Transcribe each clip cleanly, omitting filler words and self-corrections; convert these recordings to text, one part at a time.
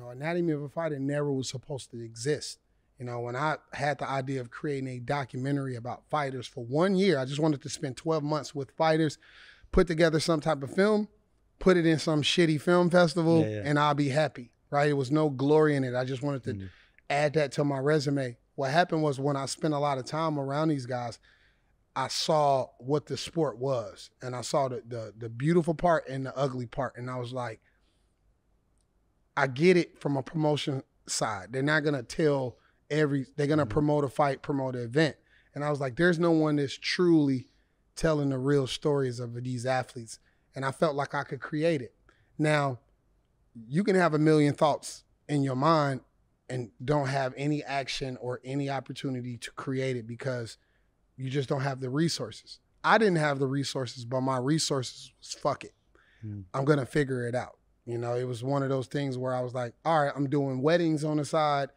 Anatomy of a Fighter never was supposed to exist. When I had the idea of creating a documentary about fighters for 1 year, I just wanted to spend 12 months with fighters, put together some type of film, put it in some shitty film festival, and I'll be happy, right? It was no glory in it. I just wanted to add that to my resume. What happened was when I spent a lot of time around these guys, I saw what the sport was, and I saw the beautiful part and the ugly part, and I was like, I get it from a promotion side. They're not gonna tell they're gonna promote a fight, promote an event, and I was like, there's no one that's truly telling the real stories of these athletes, and I felt like I could create it. Now, you can have a million thoughts in your mind and don't have any action or any opportunity to create it because you just don't have the resources. I didn't have the resources, but my resources was fuck it. I'm gonna figure it out. It was one of those things where I was like, all right, I'm doing weddings on the side,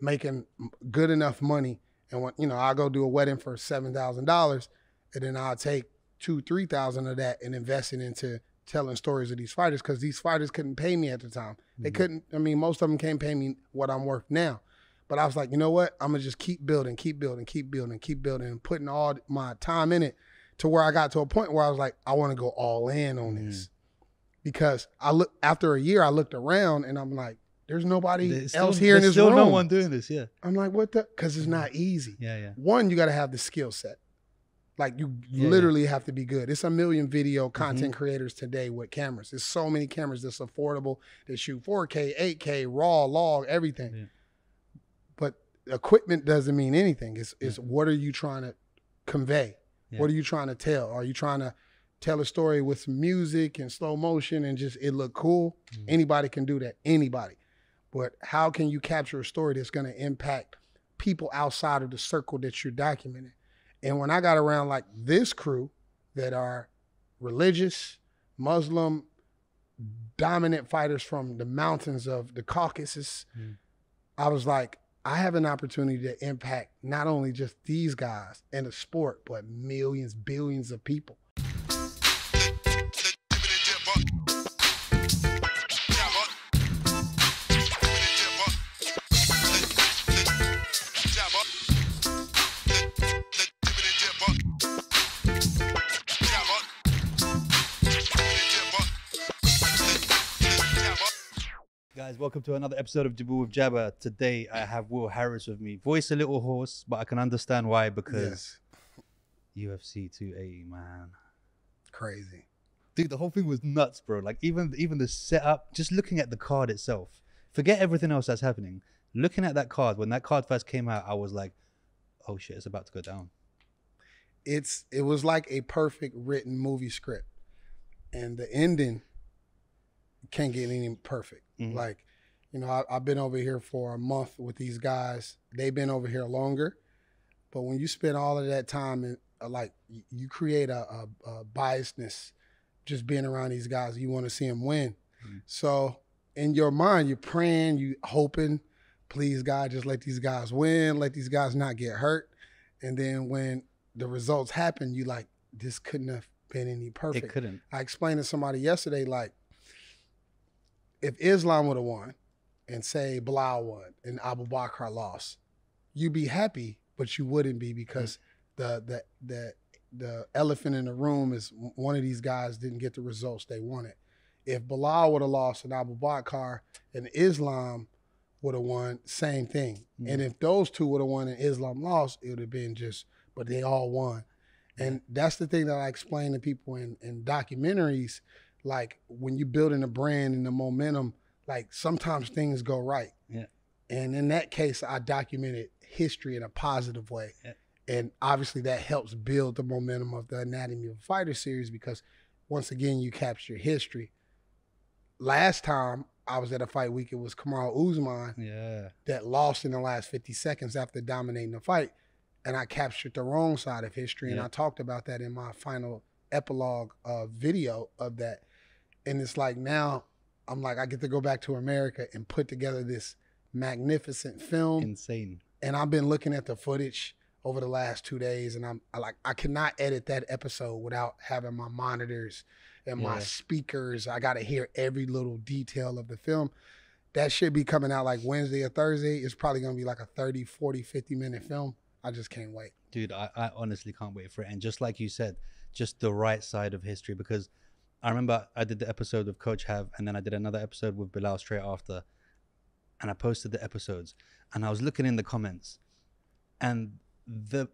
making good enough money. And when, I'll go do a wedding for $7,000 and then I'll take $2,000-3,000 of that and invest it into telling stories of these fighters because these fighters couldn't pay me at the time. They couldn't, most of them can't pay me what I'm worth now. But I was like, you know what? I'm gonna just keep building, and putting all my time in it to where I got to a point where I was like, I wanna go all in on this. Because after a year, I looked around and I'm like, there's nobody else here in this room. There's still no one doing this, I'm like, what the? Because it's not easy. One, you got to have the skill set. Like you literally have to be good. It's a million video content creators today with cameras. There's so many cameras that's affordable. They shoot 4K, 8K, raw, log, everything. But equipment doesn't mean anything. It's what are you trying to convey? What are you trying to tell? Are you trying to tell a story with some music and slow motion and just it look cool? Anybody can do that, anybody. But how can you capture a story that's gonna impact people outside of the circle that you're documenting? And when I got around like this crew that are religious, Muslim, dominant fighters from the mountains of the Caucasus, I was like, I have an opportunity to impact not only just these guys in the sport, but millions, billions of people. Guys, welcome to another episode of Jibber with Jabber. Today I have Will Harris with me. Voice a little hoarse, but I can understand why, because UFC 280, man. Crazy. Dude, the whole thing was nuts, bro. Like even the setup, just looking at the card itself. Forget everything else that's happening. Looking at that card, when that card first came out, I was like, oh shit, it's about to go down. It was like a perfect written movie script. And the ending can't get any perfect. Like, I've been over here for a month with these guys. They've been over here longer. But when you spend all of that time and like you create a biasness just being around these guys, you want to see them win. So in your mind, you're praying, you hoping, please God, just let these guys win, let these guys not get hurt. And then when the results happen, you like, this couldn't have been any perfect. It couldn't. I explained to somebody yesterday, like, if Islam would have won and say Belal won and Abu Bakr lost, you'd be happy, but you wouldn't be because the elephant in the room is one of these guys didn't get the results they wanted. If Belal would have lost and Abu Bakr and Islam would have won, same thing. And if those two would have won and Islam lost, it would have been just, but they all won. And that's the thing that I explain to people in documentaries. Like when you're building a brand and the momentum, like sometimes things go right. And in that case, I documented history in a positive way. And obviously that helps build the momentum of the Anatomy of a Fighter series because once again, you capture history. Last time I was at a fight week, it was Kamaru Usman that lost in the last 50 seconds after dominating the fight. And I captured the wrong side of history. And I talked about that in my final epilogue video of that. And it's like now I'm like, I get to go back to America and put together this magnificent film. Insane. And I've been looking at the footage over the last 2 days and I cannot edit that episode without having my monitors and my speakers. I got to hear every little detail of the film. that should be coming out like Wednesday or Thursday. It's probably going to be like a 30, 40, 50-minute film. I just can't wait. Dude, I honestly can't wait for it. And just like you said, just the right side of history, because I remember I did the episode with Coach Hav, and then I did another episode with Belal straight after, and I posted the episodes, and I was looking in the comments, and the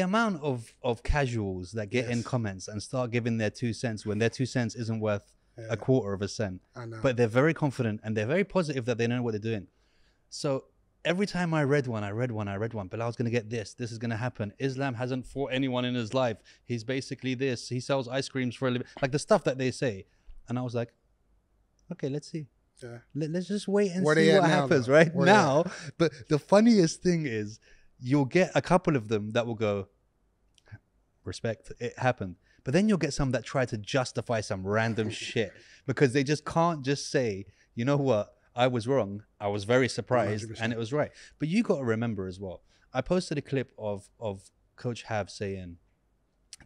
amount of casuals that get in comments and start giving their 2 cents when their 2 cents isn't worth a quarter of a cent. I know. But they're very confident and they're very positive that they know what they're doing. So every time I read one, Bilal's going to get this is going to happen. Islam hasn't fought anyone in his life. He's basically this. He sells ice creams for a living. Like the stuff that they say. And I was like, okay, let's see. Yeah. Let's just wait and see what happens right now. But the funniest thing is, you'll get a couple of them that will go, respect, it happened. But then you'll get some that try to justify some random shit because they just can't just say, you know what, I was wrong. I was very surprised 100%. And it was right. But you got to remember as well, I posted a clip of Coach Hav saying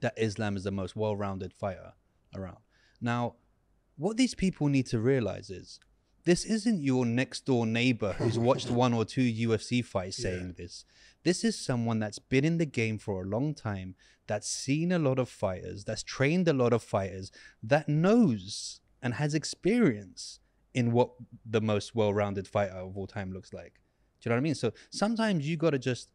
that Islam is the most well-rounded fighter around. Now, what these people need to realize is, this isn't your next door neighbor who's watched 1 or 2 UFC fights saying this. This is someone that's been in the game for a long time, that's seen a lot of fighters, that's trained a lot of fighters, that knows and has experience in what the most well-rounded fighter of all time looks like. Do you know what I mean? So sometimes you got to just,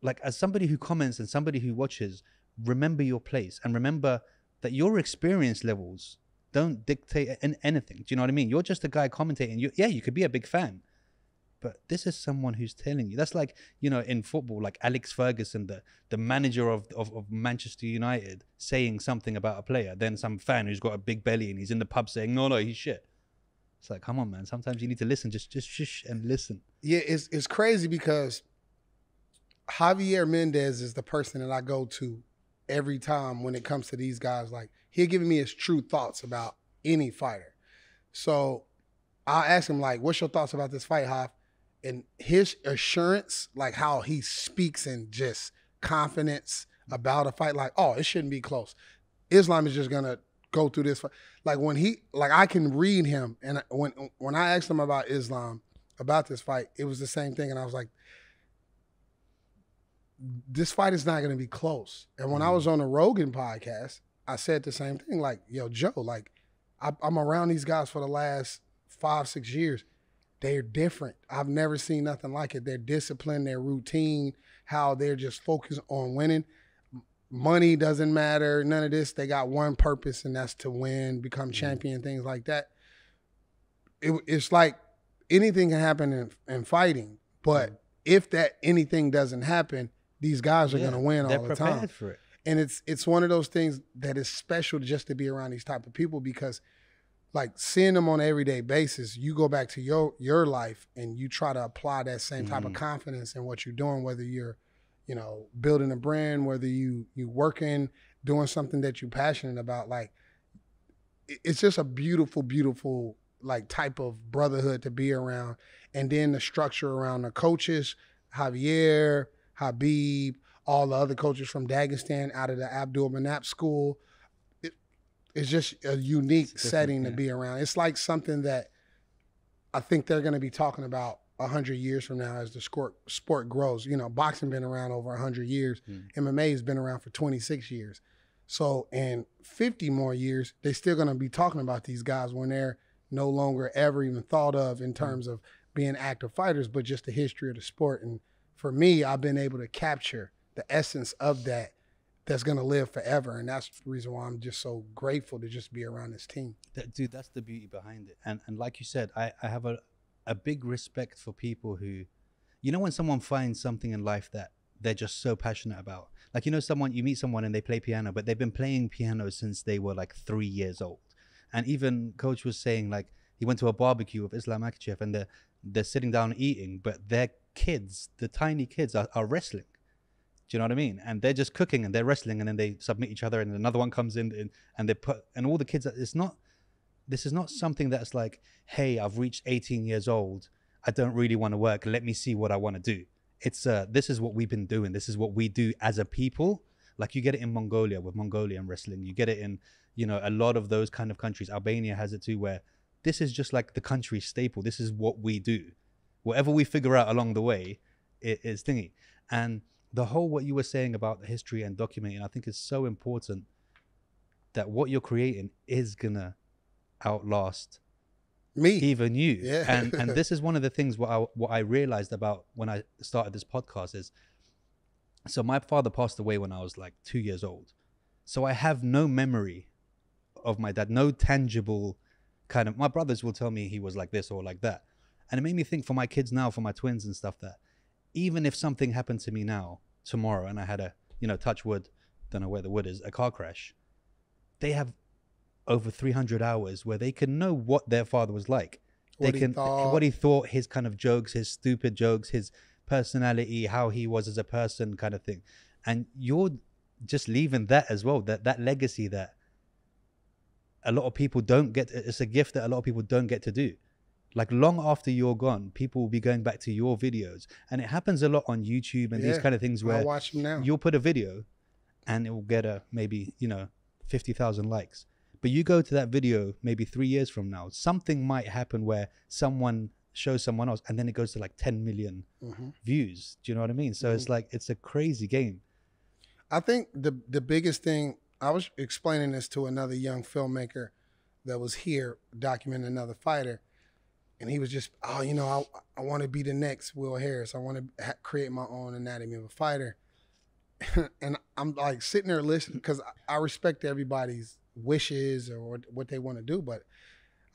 like, as somebody who comments and somebody who watches, remember your place and remember that your experience levels don't dictate anything. Do you know what I mean? You're just a guy commentating. You could be a big fan, but this is someone who's telling you. That's like, you know, in football, like Alex Ferguson, the manager of Manchester United, saying something about a player. Then some fan who's got a big belly and he's in the pub saying, no, he's shit. It's like, come on, man. Sometimes you need to listen. Just shush and listen. Yeah, it's crazy because Javier Mendez is the person that I go to every time when it comes to these guys. Like, he'll give me his true thoughts about any fighter. So I'll ask him, like, what's your thoughts about this fight, Hav? And his assurance, like how he speaks in just confidence about a fight, like, oh, it shouldn't be close. Islam is just going to go through this fight. Like, when I can read him. And when I asked him about Islam, about this fight, it was the same thing. And I was like, this fight is not going to be close. And when I was on the Rogan podcast, I said the same thing. Like, yo, Joe, like, I'm around these guys for the last 5-6 years. They're different. I've never seen nothing like it. Their discipline, their routine, how they're just focused on winning. Money doesn't matter, none of this. They got one purpose, and that's to win, become champion, things like that. It's like anything can happen in fighting, but if that anything doesn't happen, these guys are going to win all the time. They're prepared for it. And it's one of those things that is special just to be around these type of people, because like seeing them on an everyday basis, you go back to your life and you try to apply that same type of confidence in what you're doing, whether you're, you know, building a brand, whether you working, doing something that you're passionate about. Like, it's just a beautiful, beautiful like type of brotherhood to be around. And then the structure around the coaches, Javier, Khabib, all the other coaches from Dagestan out of the Abdul Manap school. It's just a unique setting to be around. It's like something that I think they're going to be talking about 100 years from now as the sport grows. You know, boxing been around over 100 years. MMA has been around for 26 years. So in 50 more years, they're still going to be talking about these guys when they're no longer ever even thought of in terms of being active fighters, but just the history of the sport. And for me, I've been able to capture the essence of that's going to live forever. And that's the reason why I'm just so grateful to just be around this team. Dude, that's the beauty behind it. And like you said, I have a big respect for people who, you know, when someone finds something in life that they're just so passionate about. Like, you know, you meet someone and they play piano, but they've been playing piano since they were like 3 years old. And even Coach was saying, like, he went to a barbecue with Islam Makhachev and they're sitting down eating, but their kids, the tiny kids, are wrestling. Do you know what I mean? And they're just cooking and they're wrestling, and then they submit each other, and another one comes in and they put, and all the kids, this is not something that's like, hey, I've reached 18 years old. I don't really want to work. Let me see what I want to do. It's this is what we've been doing. This is what we do as a people. Like, you get it in Mongolia with Mongolian wrestling. You get it in, you know, a lot of those kind of countries. Albania has it too, where this is just like the country staple. This is what we do. Whatever we figure out along the way, it is thingy. And the whole, what you were saying about the history and documenting, I think is so important, that what you're creating is gonna outlast me, even you. Yeah. And this is one of the things what I realized about when I started this podcast is, so my father passed away when I was like 2 years old. So I have no memory of my dad, no tangible kind of, my brothers will tell me he was like this or like that. And it made me think for my kids now, for my twins and stuff, that even if something happened to me now, tomorrow, and I had a, you know, touch wood, don't know where the wood is, a car crash, they have over 300 hours where they can know what their father was like. What he thought, his kind of jokes, his stupid jokes, his personality, how he was as a person, kind of thing. And you're just leaving that as well, that legacy that a lot of people don't get. It's a gift that a lot of people don't get to do. Like long after you're gone, people will be going back to your videos, and it happens a lot on YouTube and these kind of things where I watch them now. You'll put a video and it will get maybe, you know, 50,000 likes. But you go to that video maybe 3 years from now, something might happen where someone shows someone else and then it goes to like 10 million views. Do you know what I mean? So it's like, it's a crazy game. I think the biggest thing, I was explaining this to another young filmmaker that was here documenting another fighter. And he was just, oh, you know, I want to be the next Will Harris. I want to create my own anatomy of a fighter. And I'm like sitting there listening because I respect everybody's wishes or what they want to do. But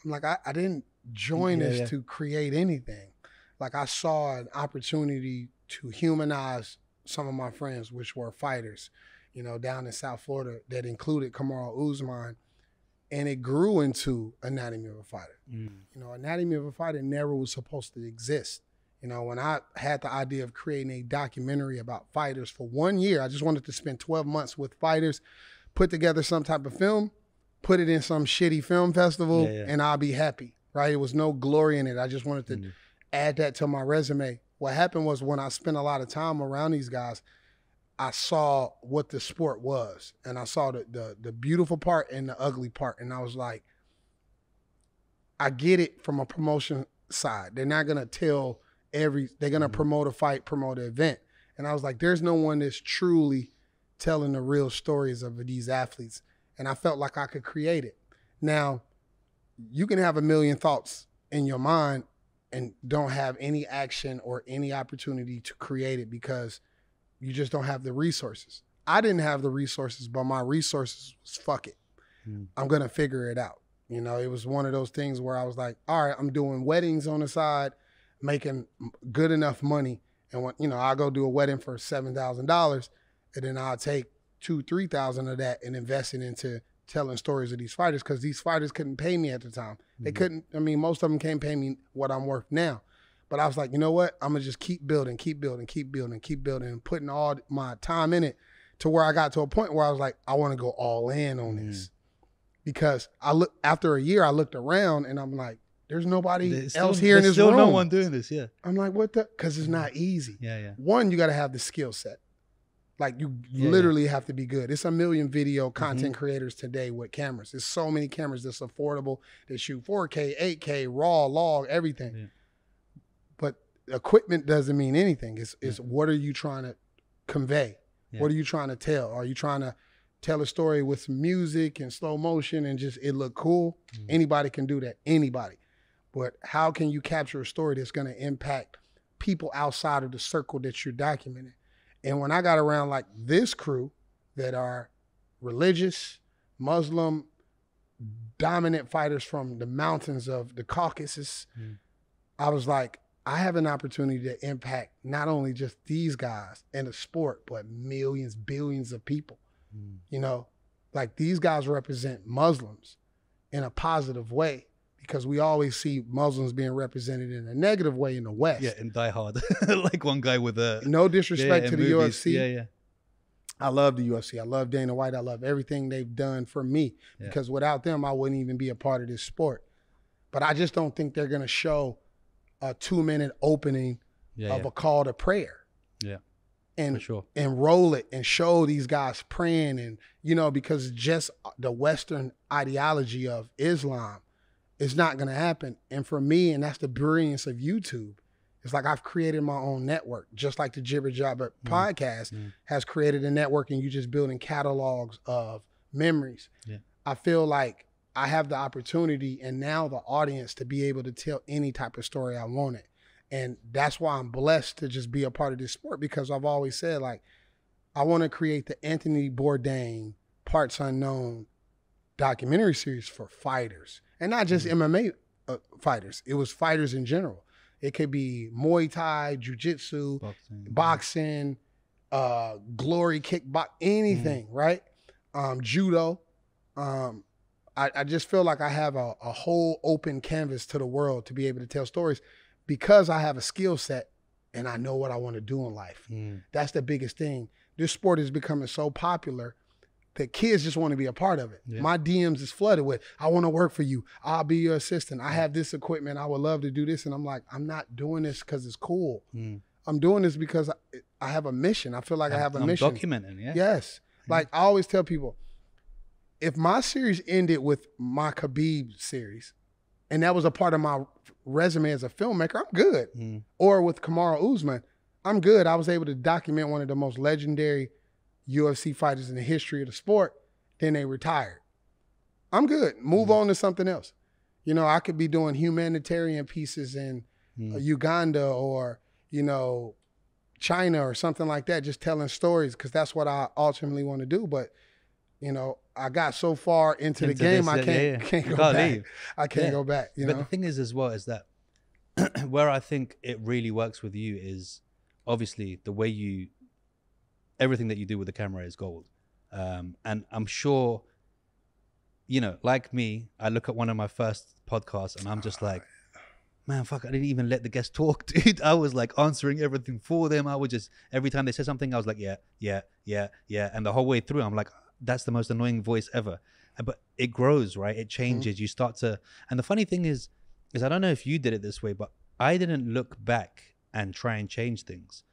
I'm like, I didn't join this to create anything. Like I saw an opportunity to humanize some of my friends, which were fighters, you know, down in South Florida that included Kamaru Usman. And it grew into Anatomy of a Fighter. You know, Anatomy of a Fighter never was supposed to exist. You know, when I had the idea of creating a documentary about fighters for 1 year, I just wanted to spend 12 months with fighters, put together some type of film, put it in some shitty film festival, and I'll be happy, right? It was no glory in it. I just wanted to add that to my resume. What happened was when I spent a lot of time around these guys, I saw what the sport was, and I saw the beautiful part and the ugly part, and I was like, I get it from a promotion side. They're not gonna tell they're gonna promote a fight, promote an event, and I was like, there's no one that's truly telling the real stories of these athletes, and I felt like I could create it. Now, you can have a million thoughts in your mind and don't have any action or any opportunity to create it because you just don't have the resources. I didn't have the resources, but my resources was fuck it. I'm going to figure it out. You know, it was one of those things where I was like, all right, I'm doing weddings on the side, making good enough money. And when, you know, I'll go do a wedding for $7,000 and then I'll take $2,000-$3,000 of that and invest it into telling stories of these fighters because these fighters couldn't pay me at the time. They couldn't, I mean, most of them can't pay me what I'm worth now. But I was like, you know what? I'm going to just keep building, and putting all my time in it to where I got to a point where I was like, I want to go all in on this. Because after a year, I looked around and I'm like, there's nobody else here in this room. There's still no one doing this, I'm like, what the? Because it's not easy. One, you got to have the skill set. Like you literally have to be good. It's a million video content creators today with cameras. There's so many cameras that's affordable. They shoot 4K, 8K, raw, log, everything. But equipment doesn't mean anything. It's what are you trying to convey? What are you trying to tell? Are you trying to tell a story with some music and slow motion and just it look cool? Anybody can do that, anybody. But how can you capture a story that's going to impact people outside of the circle that you're documenting? And when I got around like this crew that are religious, Muslim, dominant fighters from the mountains of the Caucasus, I was like, I have an opportunity to impact not only just these guys in the sport, but millions, billions of people. You know, like these guys represent Muslims in a positive way because we always see Muslims being represented in a negative way in the West. Yeah, in Die Hard. Like one guy with a... No disrespect to the movies. UFC. I love the UFC. I love Dana White. I love everything they've done for me because without them, I wouldn't even be a part of this sport. But I just don't think they're going to show a 2-minute opening of a call to prayer. And, for sure. And roll it and show these guys praying and, you know, because just the Western ideology of Islam it's not going to happen. And for me, and that's the brilliance of YouTube, it's like I've created my own network, just like the Jibber podcast has created a network, and you just building catalogs of memories. Yeah. I feel like I have the opportunity and now the audience to be able to tell any type of story I wanted. And that's why I'm blessed to just be a part of this sport, because I've always said, like, I want to create the Anthony Bourdain Parts Unknown documentary series for fighters, and not just MMA fighters. It was fighters in general. It could be Muay Thai, Jiu-Jitsu, boxing, glory kickbox, anything, right? Judo. I just feel like I have a whole open canvas to the world to be able to tell stories, because I have a skill set and I know what I want to do in life. That's the biggest thing. This sport is becoming so popular that kids just want to be a part of it. Yeah. My DMs is flooded with, I want to work for you. I'll be your assistant. I have this equipment. I would love to do this. And I'm like, I'm not doing this because it's cool. I'm doing this because I have a mission. I feel like I have a mission. Documenting, yeah. Yes. Like I always tell people, if my series ended with my Kabib series, and that was a part of my resume as a filmmaker, I'm good. Or with Kamaru Usman, I'm good. I was able to document one of the most legendary UFC fighters in the history of the sport. Then they retired. I'm good. Move on to something else. You know, I could be doing humanitarian pieces in Uganda or, you know, China or something like that, just telling stories, because that's what I ultimately want to do. But, you know, I got so far into the game, I can't go back. I can't go back, you know? But the thing is as well is that where I think it really works with you is obviously the way everything that you do with the camera is gold. And I'm sure, you know, like me, I look at one of my first podcasts and I'm just like, man, fuck, I didn't even let the guests talk, dude. I was like answering everything for them. I would just, every time they said something, I was like, yeah. And the whole way through, I'm like, that's the most annoying voice ever. But it grows, right? It changes. You start to, and the funny thing is I don't know if you did it this way, but I didn't look back and try and change things.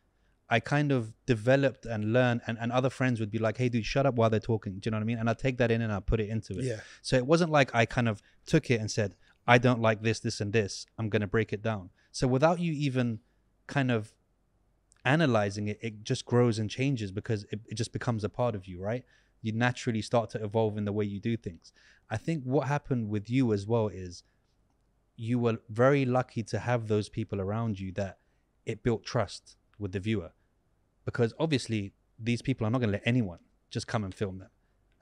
I kind of developed and learned, and other friends would be like, hey, dude, shut up while they're talking. Do you know what I mean? And I take that in and I put it into it. Yeah. So it wasn't like I kind of took it and said, I don't like this, this, and this. I'm going to break it down. So without you even kind of analyzing it, it just grows and changes because it just becomes a part of you, right? You naturally start to evolve in the way you do things. I think what happened with you as well is you were very lucky to have those people around you that it built trust with the viewer, because obviously these people are not going to let anyone just come and film them.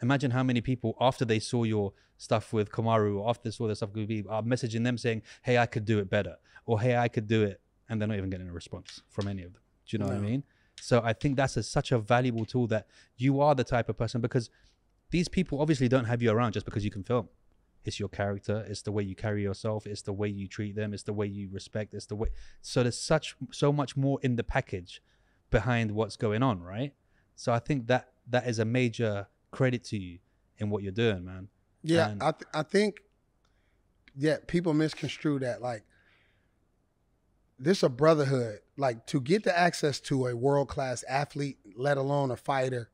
Imagine how many people after they saw your stuff with Kamaru or after they saw the stuff with Kabib are messaging them saying, hey, I could do it better, or hey, I could do it, and they're not even getting a response from any of them. Do you know what I mean? So I think that's such a valuable tool, that you are the type of person, because these people obviously don't have you around just because you can film. It's your character, it's the way you carry yourself, it's the way you treat them, it's the way you respect, it's the way. So there's so much more in the package behind what's going on, right? So I think that is a major credit to you in what you're doing, man. Yeah, and I think, yeah, people misconstrue that. Like, this a brotherhood. Like, to get the access to a world-class athlete, let alone a fighter,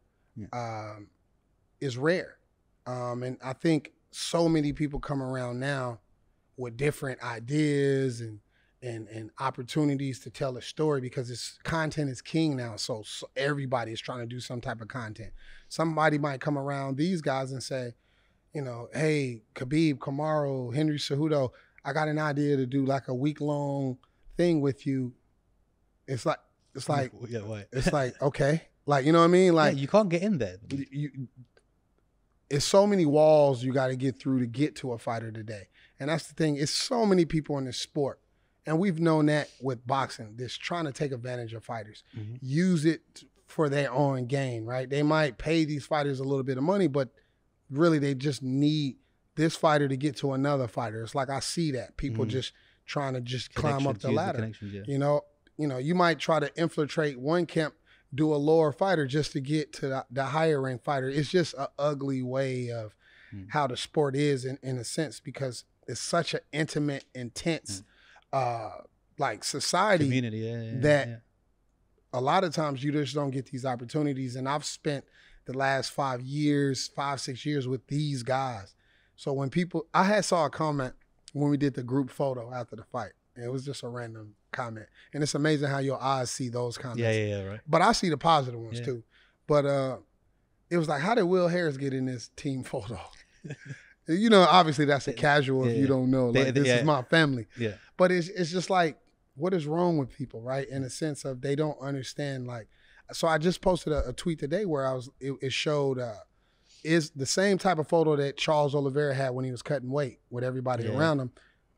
is rare. And I think so many people come around now with different ideas and opportunities to tell a story, because content is king now. So everybody is trying to do some type of content. Somebody might come around these guys and say, you know, hey, Kabib, Kamaru, Henry Cejudo, I got an idea to do like a week-long thing with you. It's like, yeah, what? It's like, okay. Like, you know what I mean? Like, you can't get in there. It's so many walls you got to get through to get to a fighter today. And that's the thing. It's so many people in this sport. And we've known that with boxing, just trying to take advantage of fighters, use it for their own gain, right? They might pay these fighters a little bit of money, but really they just need this fighter to get to another fighter. It's like, I see that people just trying to just climb up the ladder. You know, you might try to infiltrate one camp, do a lower fighter just to get to the higher ranked fighter. It's just an ugly way of how the sport is in a sense, because it's such an intimate, intense, like society community, that a lot of times you just don't get these opportunities. And I've spent the last 5, 6 years with these guys. So when people, I saw a comment when we did the group photo after the fight. And it was just a random comment. And it's amazing how your eyes see those comments. Yeah, right. But I see the positive ones too. But it was like, how did Will Harris get in this team photo? You know, obviously that's a casual if you don't know. Like, this is my family. Yeah. But it's just like, what is wrong with people, right? In the sense of they don't understand, like, so I just posted a tweet today where it showed is the same type of photo that Charles Oliveira had when he was cutting weight with everybody around him.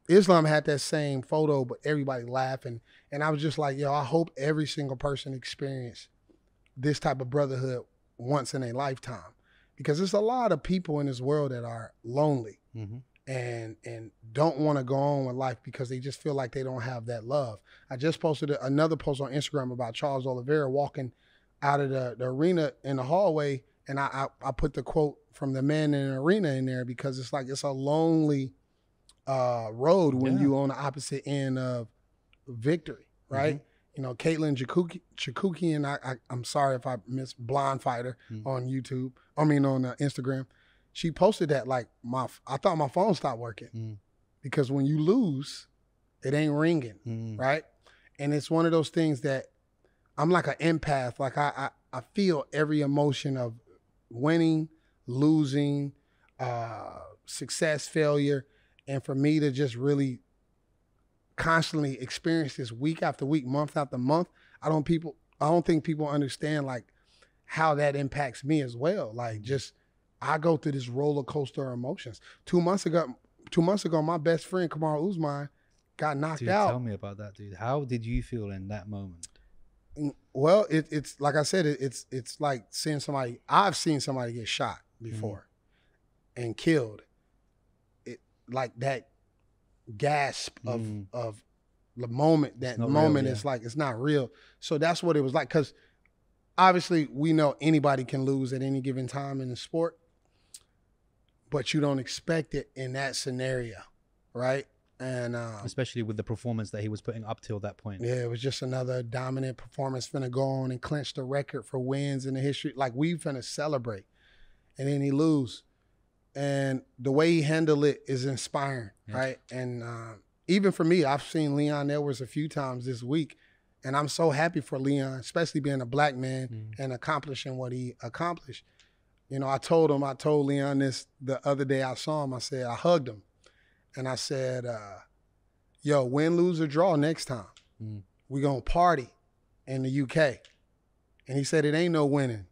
Islam had that same photo, but everybody laughing. And I was just like, yo, I hope every single person experience this type of brotherhood once in a lifetime. Because there's a lot of people in this world that are lonely and don't want to go on with life because they just feel like they don't have that love. I just posted another post on Instagram about Charles Oliveira walking out of the arena in the hallway, and I put the quote from the man in the arena in there because it's like it's a lonely road when you on the opposite end of victory, right? You know, Caitlin Jakukian, I'm sorry if I missed, Blonde Fighter on YouTube. I mean on Instagram. She posted that like I thought my phone stopped working because when you lose, it ain't ringing, right? And it's one of those things that I'm like an empath. Like I feel every emotion of winning, losing, success, failure, and for me to just really constantly experience this week after week, month after month, I don't think people understand like how that impacts me as well. Like just I go through this roller coaster of emotions. 2 months ago, my best friend Kamaru Usman got knocked out. Tell me about that, dude. How did you feel in that moment? Well, it's like I said, it's like seeing somebody. I've seen somebody get shot before and killed. It like that gasp of the moment. That moment is like it's not real. So that's what it was like. Because obviously we know anybody can lose at any given time in the sport, but you don't expect it in that scenario, right? And especially with the performance that he was putting up till that point. Yeah, it was just another dominant performance, finna go on and clinch the record for wins in the history. Like we finna celebrate, and then he lose, and the way he handled it is inspiring, right? And even for me, I've seen Leon Edwards a few times this week, and I'm so happy for Leon, especially being a black man and accomplishing what he accomplished. You know, I told Leon this the other day I saw him. I hugged him. And I said, yo, win, lose, or draw next time. We gonna party in the UK. And he said, it ain't no winning.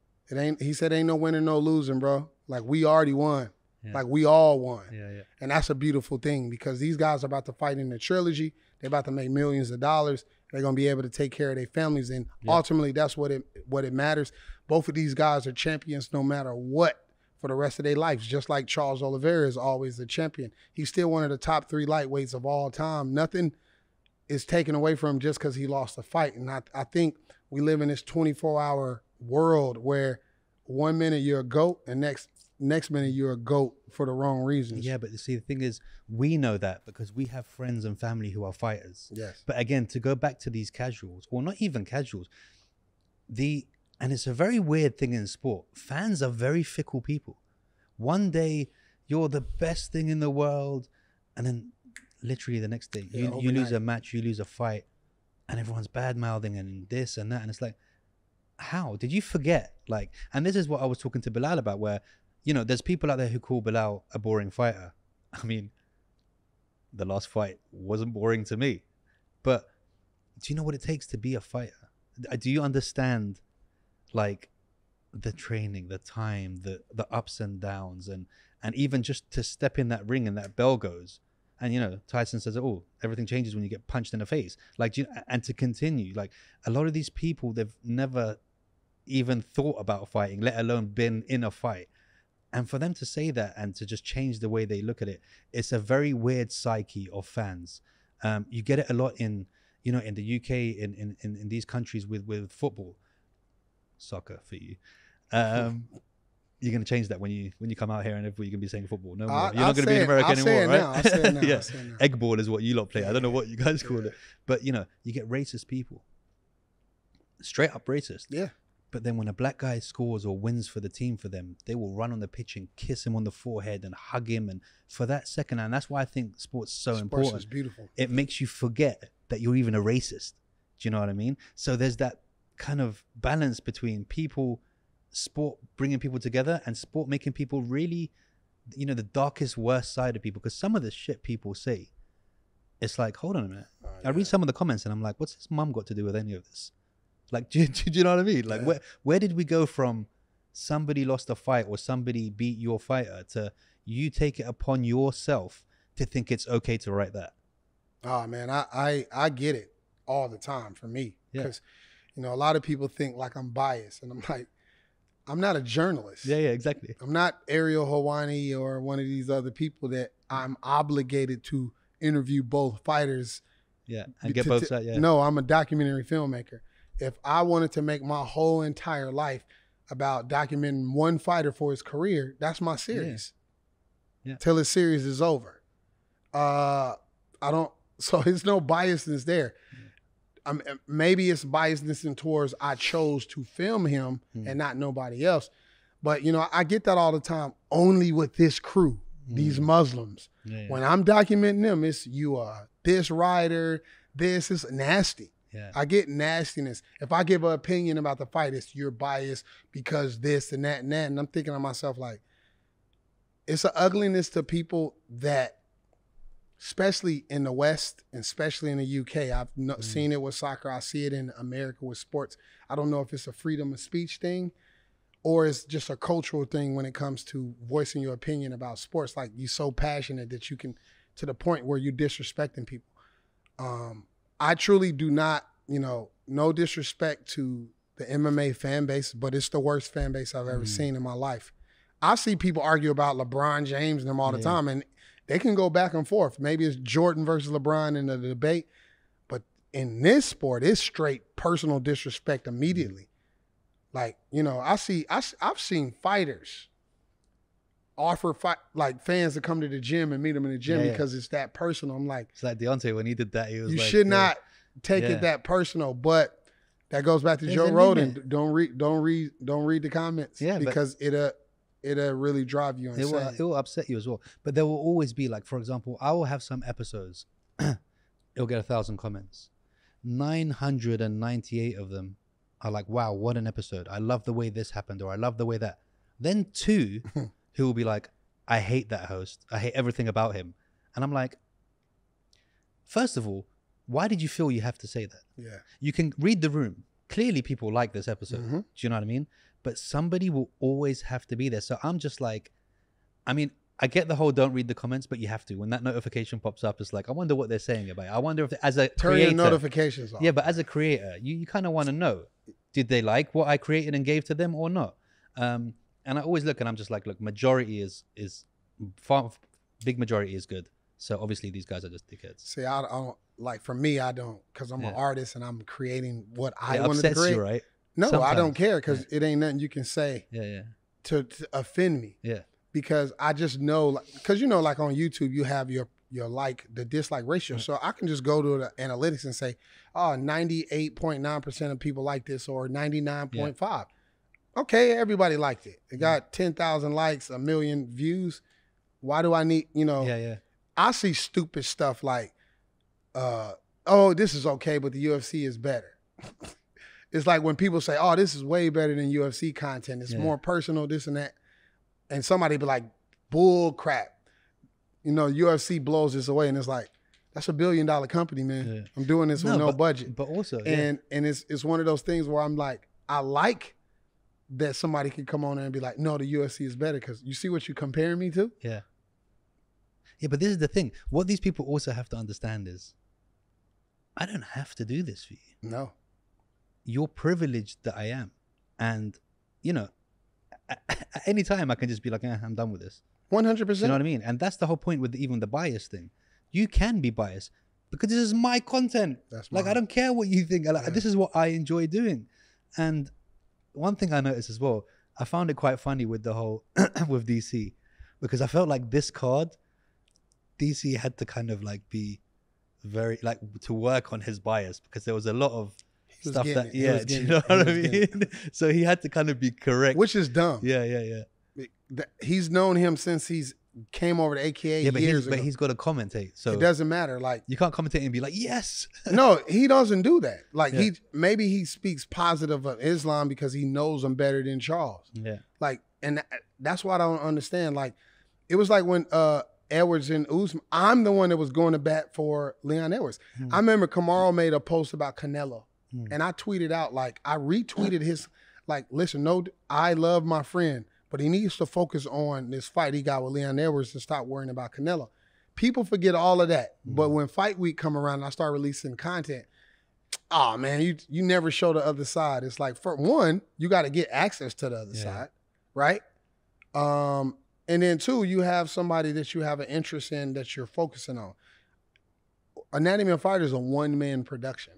He said, ain't no winning, no losing, bro. Like, we already won. Yeah. Like, we all won. Yeah. And that's a beautiful thing because these guys are about to fight in the trilogy. They're about to make millions of dollars. They're gonna be able to take care of their families. And ultimately, that's what it matters. Both of these guys are champions no matter what, for the rest of their lives, just like Charles Oliveira is always the champion. He's still one of the top 3 lightweights of all time. Nothing is taken away from him just because he lost a fight. And I think we live in this 24-hour world where 1 minute you're a GOAT and next minute you're a GOAT for the wrong reasons. Yeah, but see, the thing is, we know that because we have friends and family who are fighters. Yes. But again, to go back to these casuals, or not even casuals, and it's a very weird thing in sport. Fans are very fickle people. One day you're the best thing in the world, and then literally the next day you lose a match, you lose a fight, and everyone's bad mouthing and this and that, and it's like, how did you forget? Like, and this is what I was talking to Belal about, where there's people out there who call Belal a boring fighter. I mean, the last fight wasn't boring to me, but do you know what it takes to be a fighter? Do you understand, like, the training, the time, the ups and downs, and even just to step in that ring and that bell goes, and Tyson says, oh, everything changes when you get punched in the face, like, and to continue, like, a lot of these people, they've never even thought about fighting, let alone been in a fight, and for them to say that and to just change the way they look at it, it's a very weird psyche of fans. You get it a lot in in the UK, in these countries with football, soccer for you. You're going to change that when you come out here, and everybody, you're going to be saying football. No more. You're not going to be in America anymore, right? I'll say it now. Yeah. Egg ball is what you lot play. I don't know what you guys call it. But, you get racist people. Straight up racist. Yeah. But then when a black guy scores or wins for the team for them, they will run on the pitch and kiss him on the forehead and hug him. And for that second, and that's why I think sports is so important. Sports is beautiful. It makes you forget that you're even a racist. Do you know what I mean? So there's that kind of balance between people, sport bringing people together, and sport making people really, you know, the darkest, worst side of people. Because some of the shit people say, it's like, hold on a minute. I read some of the comments and I'm like, what's his mum got to do with any of this? Like, do you know what I mean? Like, where did we go from somebody lost a fight or somebody beat your fighter to you take it upon yourself to think it's okay to write that? Oh, man, I get it all the time for me. Because, you know, a lot of people think like I'm biased. And I'm like, I'm not a journalist. Yeah, exactly. I'm not Ariel Hawani or one of these other people that I'm obligated to interview both fighters. Yeah, and get both sides, No, I'm a documentary filmmaker. If I wanted to make my whole entire life about documenting one fighter for his career, that's my series. Yeah. Till his series is over. So there's no biasness there. Maybe it's biasness towards I chose to film him and not nobody else. But, you know, I get that all the time, only with this crew, these Muslims. When I'm documenting them, it's you this writer, this is nasty. Yeah. I get nastiness. If I give an opinion about the fight, it's you're biased because this and that and that. And I'm thinking to myself, like, it's an ugliness to people that, especially in the West, and especially in the UK, I've seen it with soccer. I see it in America with sports. I don't know if it's a freedom of speech thing or it's just a cultural thing when it comes to voicing your opinion about sports. Like, you're so passionate that you can, to the point where you're disrespecting people. I truly do not, you know, no disrespect to the MMA fan base, but it's the worst fan base I've ever seen in my life. I see people argue about LeBron James and them all the time, and they can go back and forth. Maybe it's Jordan versus LeBron in the debate, but in this sport, it's straight personal disrespect immediately. Like, you know, I've seen fighters offer like fans to come to the gym and meet them in the gym because it's that personal. I'm like, it's like Deontay when he did that. He was you should not take it that personal. But that goes back to Joe Rogan. Don't read the comments because it'll really drive you insane. It will upset you as well. But there will always be, like, for example, I will have some episodes. It'll get 1,000 comments. 998 of them are like, wow, what an episode. I love the way this happened, or I love the way that. Then 2 who will be like, I hate that host. I hate everything about him. And I'm like, first of all, why did you feel you have to say that? Yeah. You can read the room. Clearly people like this episode. Do you know what I mean? But somebody will always have to be there. So I'm just like, I mean, I get the whole don't read the comments, but you have to. When that notification pops up, it's like, I wonder what they're saying about it. I wonder if, as a creator, turn your notifications off. Yeah, but as a creator, you kind of want to know, did they like what I created and gave to them or not? And I always look and I'm just like, look, majority is far, big majority is good. So obviously these guys are just dickheads. See, I don't, like, for me, I don't, because I'm an artist and I'm creating what I wanted to create. You, right? No, sometimes. I don't care because it ain't nothing you can say to offend me. Yeah. Because I just know, because, you know, like on YouTube, you have your like, the dislike ratio. So I can just go to the analytics and say, oh, 98.9% of people like this, or 99.5. Okay, everybody liked it. It got 10,000 likes, 1 million views. Why do I need, you know? I see stupid stuff like, oh, this is okay, but the UFC is better. It's like when people say, oh, this is way better than UFC content. It's more personal, this and that. And somebody be like, bull crap. You know, UFC blows this away. And it's like, that's $1 billion company, man. Yeah. I'm doing this with no budget. But also, and it's one of those things where I'm like, I like that somebody can come on there and be like, no, the UFC is better because you see what you're comparing me to? Yeah. Yeah, but this is the thing. What these people also have to understand is, I don't have to do this for you. No. You're privileged that I am. And, you know, at any time I can just be like, I'm done with this. 100%. You know what I mean? And that's the whole point with even the bias thing. You can be biased because this is my content. That's like, I don't care what you think. Like, this is what I enjoy doing. And one thing I noticed as well, I found it quite funny with the whole, with DC, because I felt like this card, DC had to kind of like be very, like, to work on his bias because there was a lot of was stuff getting that, it. He was do you getting know it. what I He was getting mean? So he had to kind of be correct. Which is dumb. Yeah. He's known him since he's came over to AKA years ago. But he's got to commentate. So it doesn't matter. Like, you can't commentate and be like, yes. no, he doesn't do that. Like, Yeah. maybe he speaks positive of Islam because he knows him better than Charles. Yeah. Like, and that's what I don't understand. Like, it was like when Edwards and Usman, I'm the one that was going to bat for Leon Edwards. I remember Kamaru made a post about Canelo, and I tweeted out, like, I retweeted his, like, listen, no, I love my friend, but he needs to focus on this fight he got with Leon Edwards and stop worrying about Canelo. People forget all of that. But when fight week come around and I start releasing content, oh man, you never show the other side. It's like, for one, you got to get access to the other side, right? And then two, you have somebody that you have an interest in that you're focusing on. Anatomy of Fighter is a one-man production.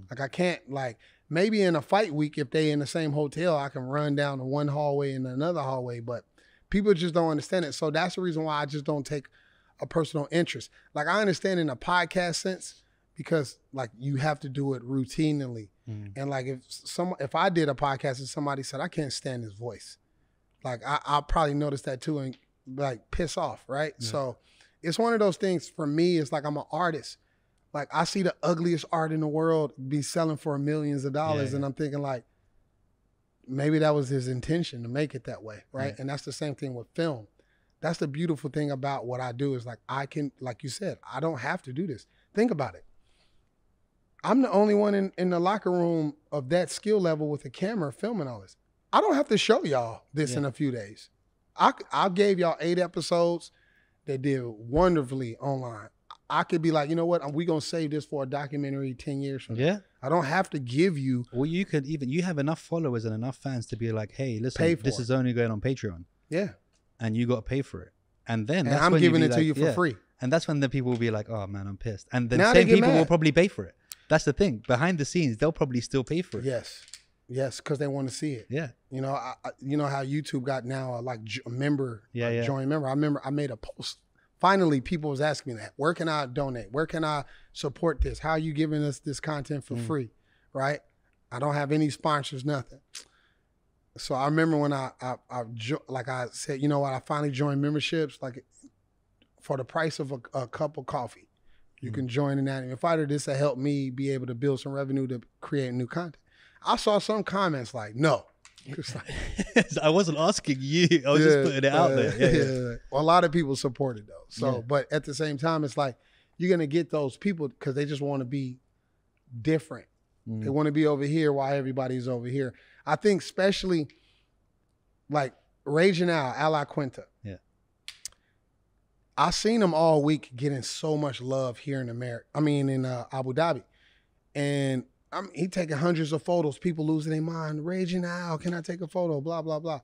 Like, I can't, like, maybe in a fight week, if they in the same hotel, I can run down to one hallway and another hallway, but people just don't understand it. So that's the reason why I just don't take a personal interest. Like, I understand in a podcast sense, because like you have to do it routinely. And like if I did a podcast and somebody said, I can't stand his voice, like I'll probably notice that too and like piss off, right? So it's one of those things for me. It's like, I'm an artist. Like, I see the ugliest art in the world be selling for millions of dollars, and I'm thinking, like, maybe that was his intention to make it that way, right? And that's the same thing with film. That's the beautiful thing about what I do is, like, I can, like you said, I don't have to do this. Think about it. I'm the only one in the locker room of that skill level with a camera filming all this. I don't have to show y'all this in a few days. I gave y'all 8 episodes that did wonderfully online. I could be like, you know what? We going to save this for a documentary 10 years from now. I don't have to give you. Well, you could even, you have enough followers and enough fans to be like, hey, listen, this is only going on Patreon. Yeah. And you got to pay for it. And then that's I'm giving it to you for free. And that's when the people will be like, oh man, I'm pissed. And the same people will probably pay for it. That's the thing. Behind the scenes, they'll probably still pay for it. Yes, because they want to see it. Yeah. You know, you know how YouTube got now like a member, join member. I remember I made a post. Finally, people was asking me that. Where can I donate? Where can I support this? How are you giving us this content for free? Right? I don't have any sponsors, nothing. So I remember when I like I said, you know what? I finally joined memberships, like for the price of a cup of coffee. You can join Anatomy of Fighter. This will help me be able to build some revenue to create new content. I saw some comments like, no. I wasn't asking you. I was just putting it out there. Well, a lot of people support it though. So, but at the same time, it's like you're gonna get those people because they just want to be different. They want to be over here while everybody's over here. I think especially like Raging Al, A La Quinta. Yeah. I seen him all week getting so much love here in America. I mean, in Abu Dhabi, and he taking hundreds of photos. People losing their mind. Raging Al, can I take a photo? Blah blah blah.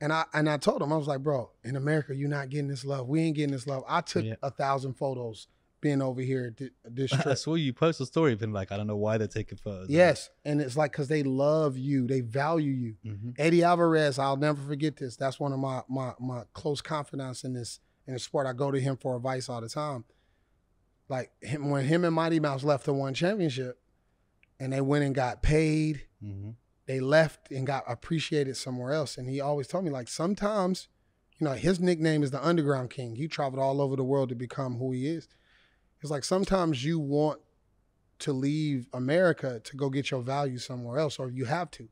And I told him, I was like, bro, in America, you're not getting this love. We ain't getting this love. I took 1,000 photos being over here at this trip. I saw you post a story, been like, I don't know why they're taking photos. Yes, and it's like because they love you, they value you. Eddie Alvarez, I'll never forget this. That's one of my close confidants in this. In the sport, I go to him for advice all the time. Like when him and Mighty Mouse left the one championship and they went and got paid, they left and got appreciated somewhere else. And he always told me, like, sometimes, you know, his nickname is the Underground King. He traveled all over the world to become who he is. It's like sometimes you want to leave America to go get your value somewhere else, or you have to.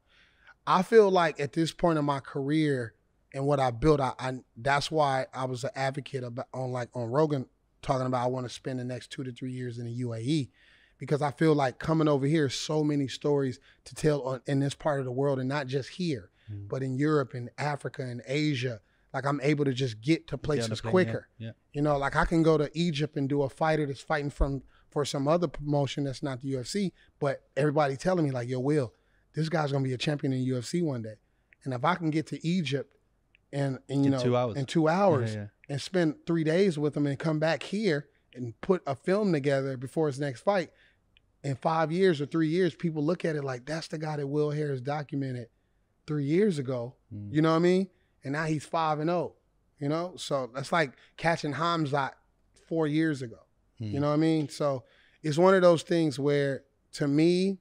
I feel like at this point in my career, and what I built, that's why I was an advocate on Rogan talking about I want to spend the next 2 to 3 years in the UAE, because I feel like coming over here, so many stories to tell in this part of the world, and not just here, but in Europe and Africa and Asia. Like I'm able to just get to places quicker. You know, like I can go to Egypt and do a fighter that's fighting for some other promotion that's not the UFC, but everybody telling me like, yo, Will, this guy's gonna be a champion in UFC one day. And if I can get to Egypt and you know, 2 hours. in 2 hours and spend 3 days with him and come back here and put a film together before his next fight, in 5 years or 3 years, people look at it like, that's the guy that Will Harris documented 3 years ago. You know what I mean? And now he's 5-0, you know? So that's like catching Hamzat 4 years ago. You know what I mean? So it's one of those things where, to me,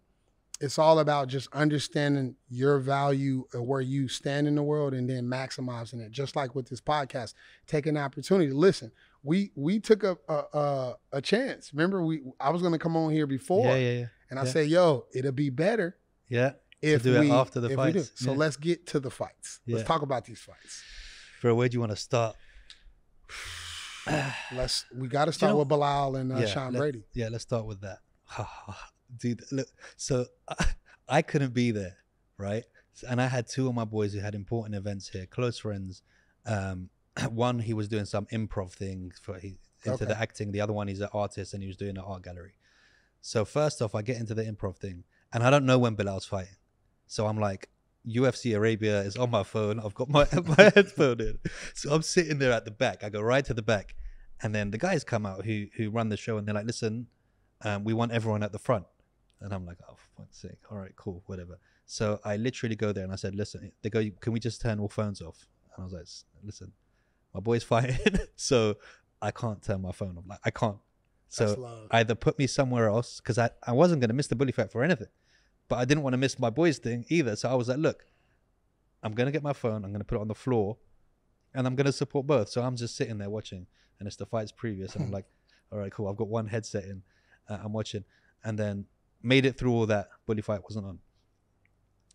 it's all about just understanding your value or where you stand in the world and then maximizing it. Just like with this podcast, taking the opportunity. Listen, we took a chance. Remember, I was going to come on here before, and I said, "Yo, it'll be better." Yeah. If to do we it after the if fights. we do. So let's get to the fights. Let's talk about these fights. Bro, where do you want to start? We got to start with Belal and Shaun Brady. Yeah, let's start with that. Dude, look, so I couldn't be there, right? And I had two of my boys who had important events here, close friends. One, he was doing some improv thing into the acting. The other one, he's an artist and he was doing an art gallery. So first off, I get into the improv thing and I don't know when Belal's fighting. So I'm like, UFC Arabia is on my phone. I've got my headphone in. So I'm sitting there at the back. I go right to the back. And then the guys come out who run the show and they're like, listen, we want everyone at the front. And I'm like, oh, for fuck's sake. All right, cool, whatever. So I literally go there and I said, listen, they go, can we just turn all phones off? And I was like, listen, my boy's fighting, so I can't turn my phone off. Like, I can't. So either put me somewhere else, because I wasn't going to miss the bully fight for anything, but I didn't want to miss my boy's thing either. So I was like, look, I'm going to get my phone, I'm going to put it on the floor, and I'm going to support both. So I'm just sitting there watching, and it's the fights previous, and I'm like, all right, cool, I've got one headset in, I'm watching, and then made it through all that. Bully fight wasn't on.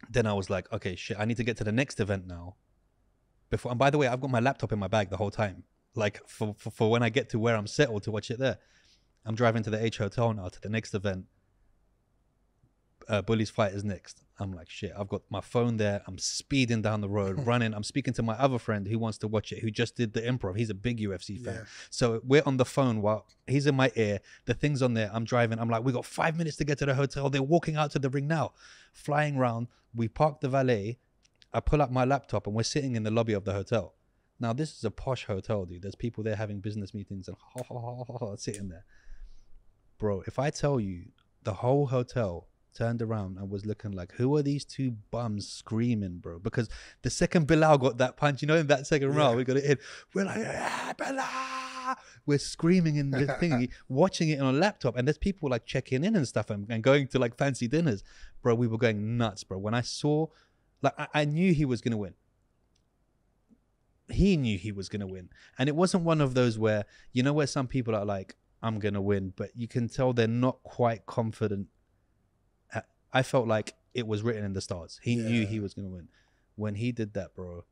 Then I was like, okay, shit, I need to get to the next event now. And by the way, I've got my laptop in my bag the whole time, like for when I get to where I'm settled to watch it there. I'm driving to the H Hotel now to the next event. Bully's fight is next. I'm like, shit, I've got my phone there. I'm speeding down the road, running. I'm speaking to my other friend who wants to watch it, who just did the improv. He's a big UFC fan. Yeah. So we're on the phone while he's in my ear. The thing's on there. I'm driving. I'm like, we got 5 minutes to get to the hotel. They're walking out to the ring now. Flying around. We park the valet. I pull up my laptop and we're sitting in the lobby of the hotel. Now, this is a posh hotel, dude. There's people there having business meetings and sitting there. Bro, if I tell you the whole hotel turned around and was looking like, who are these two bums screaming, bro? Because the second Belal got that punch, you know, in that second round, we got it in. We're like, Belal! We're screaming in the thingy, watching it on a laptop, and there's people like checking in and stuff and going to like fancy dinners. Bro, we were going nuts, bro. When I saw, like, I knew he was going to win. He knew he was going to win. And it wasn't one of those where, you know, where some people are like, I'm going to win, but you can tell they're not quite confident. I felt like it was written in the stars. He knew he was going to win. When he did that, bro,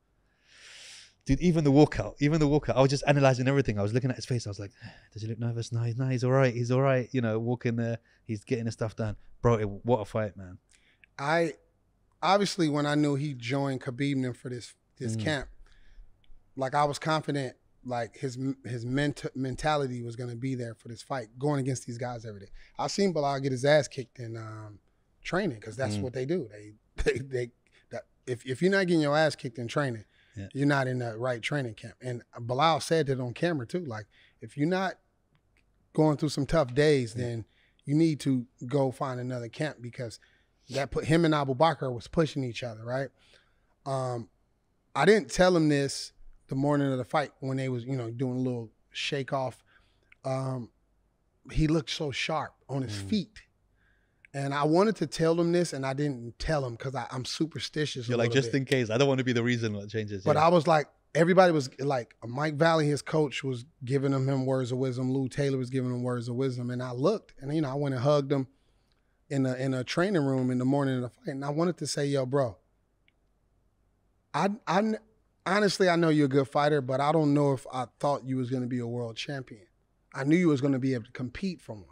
dude, even the walkout, I was just analyzing everything. I was looking at his face. I was like, does he look nervous? No, he's all right. He's all right. You know, walking there, he's getting his stuff done. Bro, what a fight, man. Obviously, when I knew he joined Kabib for this camp, like I was confident, like his mentality was going to be there for this fight, going against these guys every day. I've seen Belal get his ass kicked in training, because that's what they do. If you're not getting your ass kicked in training, you're not in the right training camp. And Belal said that on camera too. Like, if you're not going through some tough days, then you need to go find another camp, because that put him and Abu Bakr was pushing each other, right? I didn't tell him this the morning of the fight when they was, doing a little shake off. He looked so sharp on his feet. And I wanted to tell him this, and I didn't tell him because I'm superstitious. You're like, just in case. I don't want to be the reason what changes. But I was like, everybody was like, Mike Valley, his coach, was giving him words of wisdom. Lou Taylor was giving him words of wisdom. And I looked, and, I went and hugged him in a training room in the morning of the fight. And I wanted to say, yo, bro, I honestly, I know you're a good fighter, but I don't know if I thought you was going to be a world champion. I knew you was going to be able to compete for one.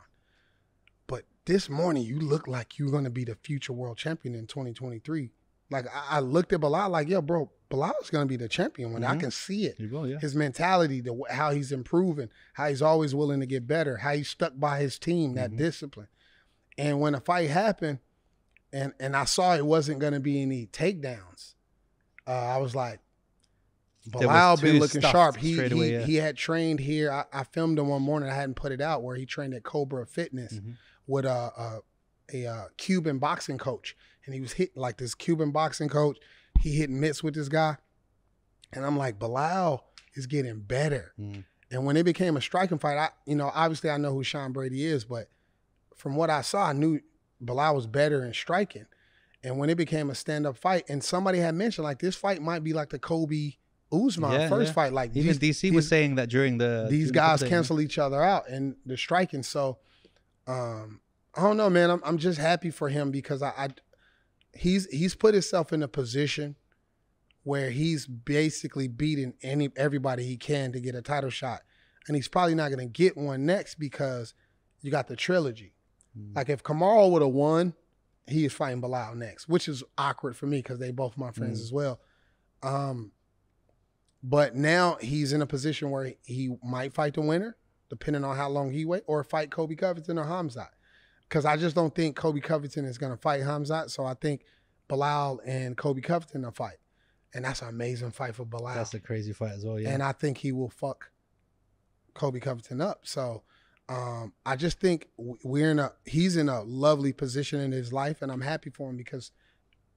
But this morning, you look like you're going to be the future world champion in 2023. Like, I looked at Belal like, yo, bro, Belal is going to be the champion when I can see it. You will, yeah. His mentality, how he's improving, how he's always willing to get better, how he's stuck by his team, that discipline. And when the fight happened, and I saw it wasn't going to be any takedowns, I was like, Belal been looking sharp. He had trained here. I filmed him one morning. I hadn't put it out, where he trained at Cobra Fitness with a Cuban boxing coach. And he was hitting like this Cuban boxing coach. He hitting mitts with this guy. And I'm like, Belal is getting better. And when it became a striking fight, obviously I know who Shaun Brady is, but from what I saw, I knew Belal was better in striking. And when it became a stand-up fight, and somebody had mentioned, like, this fight might be like the Kobe Usman first fight. Like, even DC was saying that during these guys cancel each other out in the striking. So, I don't know, man. I'm just happy for him because he's put himself in a position where he's basically beating everybody he can to get a title shot. And he's probably not going to get one next because you got the trilogy. Like, if Kamaru would have won, he is fighting Belal next, which is awkward for me because they both my friends as well. But now he's in a position where he might fight the winner, depending on how long he waits, or fight Colby Covington or Khamzat. Because I just don't think Colby Covington is going to fight Khamzat, so I think Belal and Colby Covington will fight. And that's an amazing fight for Belal. That's a crazy fight as well, yeah. And I think he will fuck Colby Covington up. So I just think he's in a lovely position in his life, and I'm happy for him because,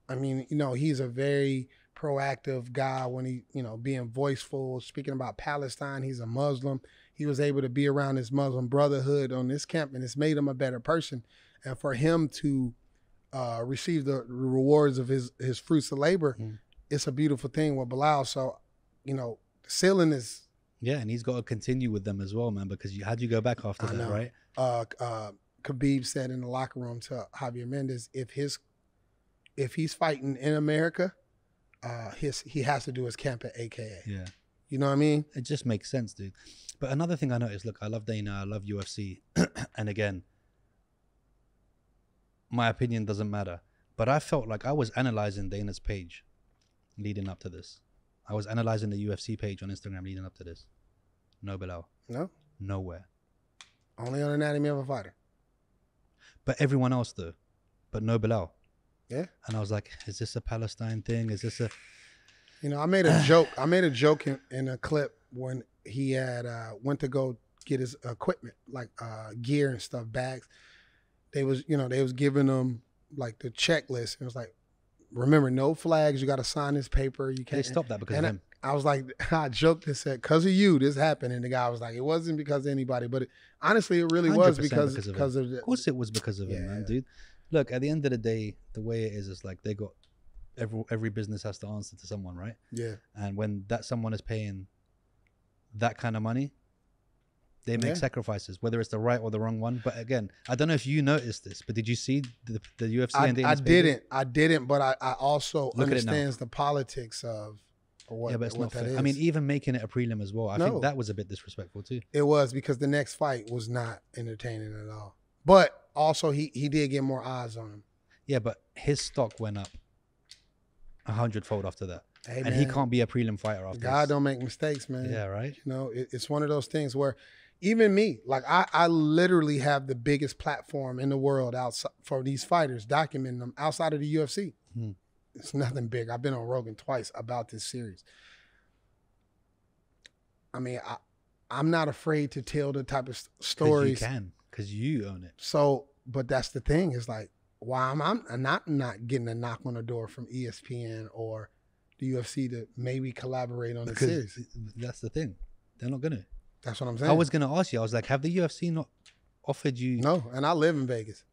I mean, you know, he's a very proactive guy when he, you know, being voiceful, speaking about Palestine. He's a Muslim. He was able to be around his Muslim Brotherhood on this camp, and it's made him a better person. And for him to receive the rewards of his fruits of labor, it's a beautiful thing with Belal. So, you know, the ceiling is... Yeah, and he's got to continue with them as well, man, because how'd you go back after that, right? Kabib said in the locker room to Javier Mendez, if he's fighting in America, he has to do his camp at AKA. Yeah. You know what I mean? It just makes sense, dude. But another thing I noticed, look, I love Dana, I love UFC. And again, my opinion doesn't matter. But I felt like I was analyzing Dana's page leading up to this. I was analyzing the UFC page on Instagram leading up to this. No Belal. No? Nowhere. Only on Anatomy of a Fighter. But everyone else, though. But no Belal. Yeah. And I was like, is this a Palestine thing? Is this a... You know, I made a joke. I made a joke in a clip when he had went to go get his equipment, like gear and stuff, bags. They was giving him like the checklist. It was like, remember, no flags. You got to sign this paper. You can't. They stopped that because of him. I was like, I joked and said, because of you, this happened. And the guy was like, it wasn't because of anybody. But honestly, it really was because of Of course it was because of him, man, dude. Look, at the end of the day, the way it is like they got, every business has to answer to someone, right? Yeah. And when that someone is paying that kind of money, they make sacrifices, whether it's the right or the wrong one. But again, I don't know if you noticed this, but did you see the UFC and Dana's page? I didn't, but I also understands the politics of what, but it's what not that fair. is. I mean, even making it a prelim as well, I think that was a bit disrespectful too. It was, because the next fight was not entertaining at all. But also he did get more eyes on him. Yeah, but his stock went up 100-fold after that. Hey, and man, he can't be a prelim fighter after God don't make mistakes, man. Yeah, right? You know, it's one of those things where even me, like I literally have the biggest platform in the world outside for these fighters, documenting them outside of the UFC. It's nothing big. I've been on Rogan twice about this series. I mean, I'm not afraid to tell the type of stories. You can, because you own it. So, but that's the thing, is like, why I'm not getting a knock on the door from ESPN or the UFC to maybe collaborate on the series. That's the thing. They're not going to. That's what I'm saying. I was going to ask you. I was like, have the UFC not offered you? No, and I live in Vegas.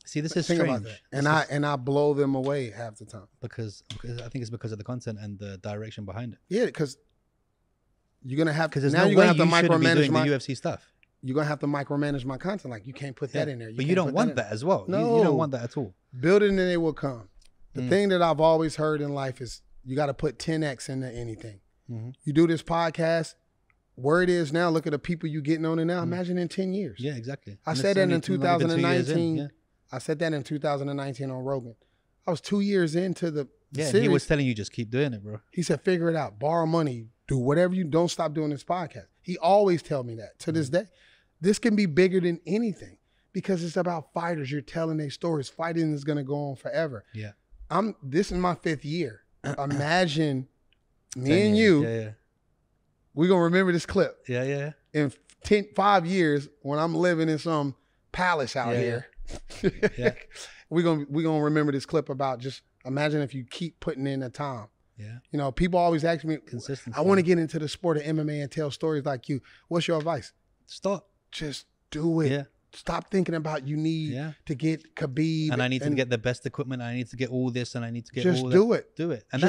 See, this is Think strange. about that. And I blow them away half the time. Because I think it's because of the content and the direction behind it. Yeah, because you're gonna have because now you're gonna have to micromanage the UFC stuff. You're gonna have to micromanage my content. Like, you can't put that in there. But you don't want that as well. No, you don't want that at all. Build it and it will come. The thing that I've always heard in life is you got to put 10x into anything. You do this podcast, where it is now, look at the people you getting on it now. Imagine in 10 years. Yeah, exactly. I said that in 2019. I said that in 2019 on Rogan. I was 2 years into the series. He was telling you just keep doing it, bro. He said, figure it out, borrow money, do whatever you, don't stop doing this podcast. He always tell me that to this day. This can be bigger than anything because it's about fighters. You're telling their stories. Fighting is going to go on forever. Yeah. This is my 5th year. Imagine me and you, we're going to remember this clip. Yeah. In 5 years, when I'm living in some palace out here, we're gonna remember this clip about just imagine if you keep putting in the time. Yeah. You know, people always ask me, consistency. I want to get into the sport of MMA and tell stories like you. What's your advice? Stop. Just do it. Yeah. Stop thinking about you need to get Kabib. And I need to get the best equipment. I need to get all this and I need to get just all do that. it. Do it. And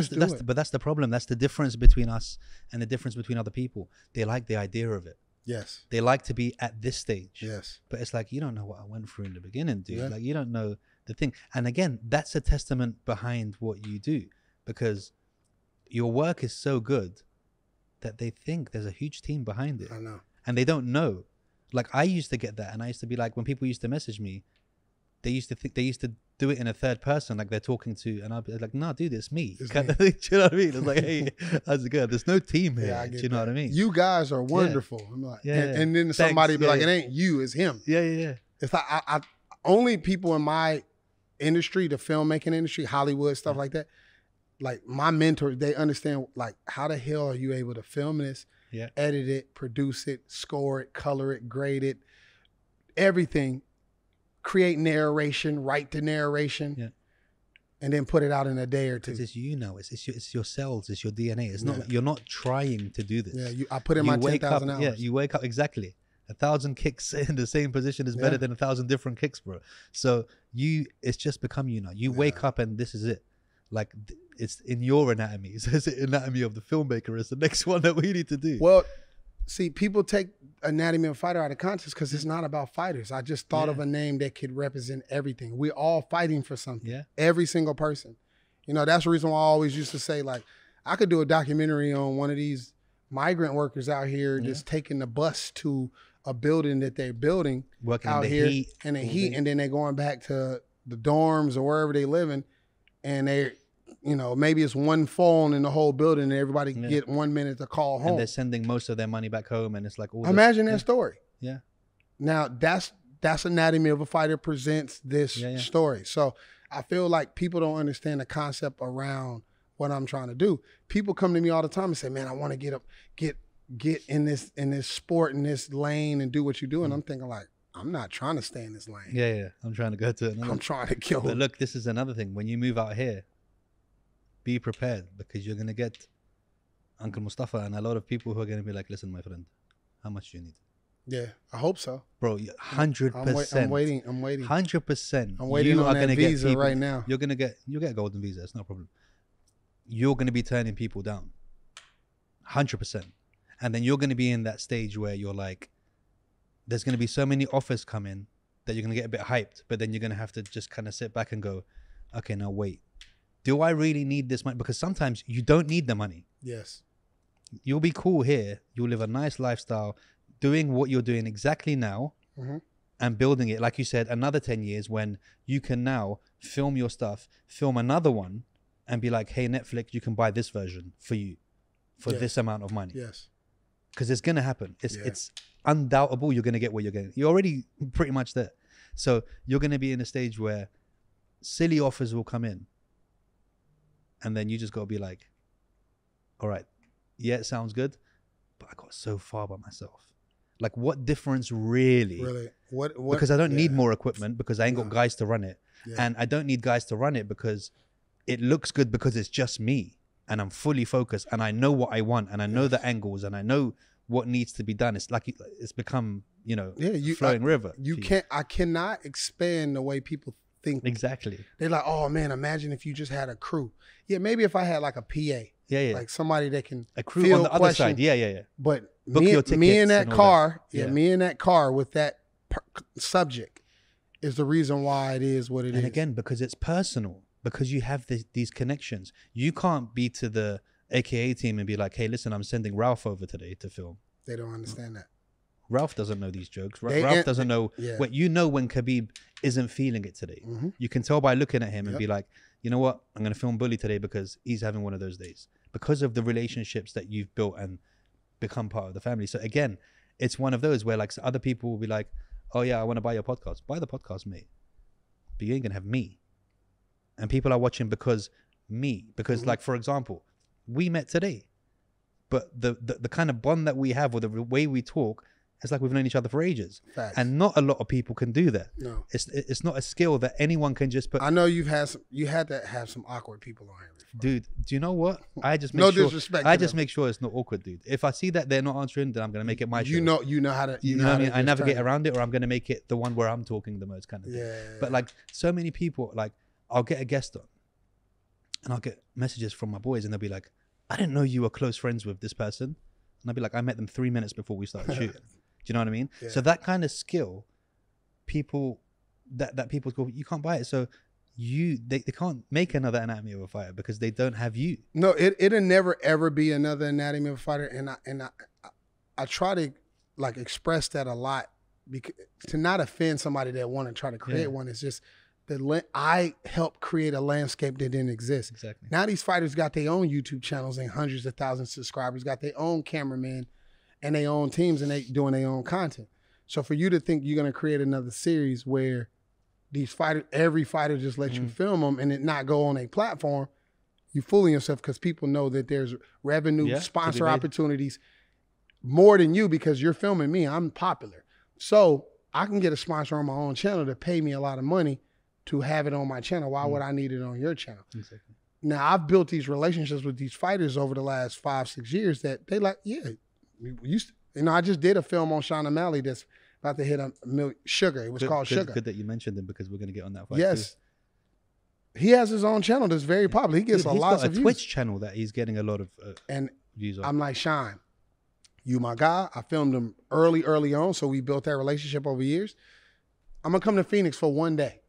but that's the problem. That's the difference between us and the difference between other people. They like the idea of it. Yes. They like to be at this stage. Yes. But it's like, you don't know what I went through in the beginning, dude. Yeah. Like, you don't know the thing. And again, that's a testament behind what you do, because your work is so good that they think there's a huge team behind it. I know. And they don't know. Like, I used to get that, and I used to be like, when people used to message me, they used to do it in a third person, like they're talking to, and I'd be like, no, dude, it's me. Do you know what I mean? It's like, hey, how's it going? There's no team here. Yeah, do you know what I mean? You guys are wonderful. I'm like, and then somebody be like, it ain't you, it's him. Yeah. It's like I only people in my industry, the filmmaking industry, Hollywood, stuff like that. Like my mentors, they understand like, how the hell are you able to film this? Yeah. Edit it, produce it, score it, color it, grade it, everything, create narration, write the narration, and then put it out in a day or two. Because it's it's your cells, it's your DNA. It's not, you're not trying to do this. Yeah, I put in my 10,000 hours. Yeah, you wake up, exactly. 1,000 kicks in the same position is better than 1,000 different kicks, bro. So it's just become you now. You wake up and this is it. Like, it's in your anatomy. So it's the anatomy of the filmmaker is the next one that we need to do. Well, see, people take anatomy of a fighter out of context because it's not about fighters. I just thought of a name that could represent everything. We're all fighting for something. Yeah. Every single person. You know, that's the reason why I always used to say, like, I could do a documentary on one of these migrant workers out here just taking the bus to a building that they're building working out in the here heat. in the heat, and then they're going back to the dorms or wherever they living, and they, you know, maybe it's one phone in the whole building and everybody can get 1 minute to call home. And they're sending most of their money back home, and it's like all imagine that story. Yeah. Now that's Anatomy of a Fighter presents this story. So I feel like people don't understand the concept around what I'm trying to do. People come to me all the time and say, man, I want to get in this sport, in this lane and do what you do. And I'm thinking like, I'm not trying to stay in this lane. Yeah. I'm trying to go to another. I'm trying to kill. But look, this is another thing. When you move out here, be prepared, because you're going to get Uncle Mustafa and a lot of people who are going to be like, listen, my friend, how much do you need? Yeah, I hope so. Bro, 100%. I'm waiting. 100%. I'm waiting on that visa right now. You'll get a golden visa. It's no problem. You're going to be turning people down. 100%. And then you're going to be in that stage where you're like, there's going to be so many offers come in that you're going to get a bit hyped, but then you're going to have to just kind of sit back and go, okay, now wait. Do I really need this money? Because sometimes you don't need the money. Yes. You'll be cool here. You'll live a nice lifestyle, doing what you're doing exactly now and building it. Like you said, another 10 years when you can now film your stuff, film another one and be like, hey, Netflix, you can buy this version for you for this amount of money. Yes. Because it's going to happen. It's undoubtable you're going to get what you're getting. You're already pretty much there. So you're going to be in a stage where silly offers will come in. And then you just got to be like, all right, yeah, it sounds good, but I got so far by myself. Like, what difference really? Really? What? Because I don't need more equipment because I ain't got guys to run it. Yeah. And I don't need guys to run it because it looks good because it's just me and I'm fully focused and I know what I want and I know the angles and I know what needs to be done. It's like it's become, you know, flowing river. I cannot expand the way people think. Exactly. They're like, oh man, imagine if you just had a crew. Yeah, maybe if I had like a PA. Yeah. Like somebody that can a crew on the other side. Yeah. But Book me in that car, me in that car with that subject is the reason why it is what it is. And again, because it's personal, because you have these connections. You can't be to the AKA team and be like, hey, listen, I'm sending Ralph over today to film. They don't understand that. Ralph doesn't know these jokes. Ralph doesn't know what you know when Kabib isn't feeling it today. You can tell by looking at him and be like, you know what? I'm going to film Bully today because he's having one of those days. Because of the relationships that you've built and become part of the family. So again, it's one of those where like other people will be like, oh yeah, I want to buy your podcast. Buy the podcast, mate. But you ain't going to have me. And people are watching because like, for example, we met today. But the kind of bond that we have or the way we talk It's like we've known each other for ages. Facts. And not a lot of people can do that. No. It's not a skill that anyone can just put. I know you had to have some awkward people on here before. Dude, do you know what? I just make No sure, disrespect I to just them. make sure it's not awkward, dude. If I see that they're not answering, then I'm gonna make it my show. You know how to. You know what I mean? I navigate around it, or I'm gonna make it the one where I'm talking the most, kind of thing. Yeah. But like so many people, like I'll get a guest on, and I'll get messages from my boys, and they'll be like, "I didn't know you were close friends with this person," and I'll be like, "I met them 3 minutes before we started shooting." Do you know what I mean? Yeah. So that kind of skill, people that people go, you can't buy it. So they can't make another Anatomy of a Fighter because they don't have you. No, it'll never ever be another Anatomy of a Fighter, and I try to like express that a lot because to not offend somebody that want to try to create one. It's just I helped create a landscape that didn't exist. Exactly. Now these fighters got their own YouTube channels and hundreds of thousands of subscribers, got their own cameramen and their own teams, and they doing their own content. So for you to think you're gonna create another series where these fighters, every fighter just let you film them and it not go on a platform, you fooling yourself because people know that there's revenue, sponsor opportunities more than you because you're filming me. I'm popular. So I can get a sponsor on my own channel to pay me a lot of money to have it on my channel. Why would I need it on your channel? Exactly. Now I've built these relationships with these fighters over the last 5-6 years that they like, I just did a film on Shaun O'Malley that's about to hit a million. Sugar. It was called Sugar. Good that you mentioned him because we're going to get on that fight. Yes. Too. He has his own channel that's very popular. He gets Dude, a lot of views. He's got a Twitch channel that he's getting a lot of views on. I'm like, Shaun, you my guy. I filmed him early on, so we built that relationship over years. I'm going to come to Phoenix for one day.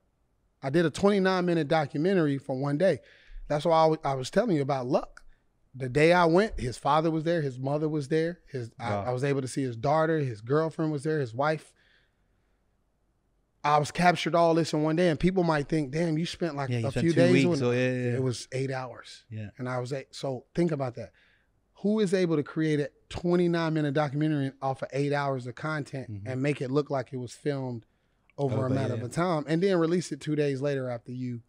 I did a 29-minute documentary for one day. That's why I was telling you about luck. The day I went, his father was there, his mother was there. I was able to see his daughter, his girlfriend was there, his wife. I was captured all this in one day, and people might think, damn, you spent like a few days. It was 8 hours. Yeah. And so think about that. Who is able to create a 29-minute documentary off of 8 hours of content and make it look like it was filmed over a matter of time and then release it 2 days later after you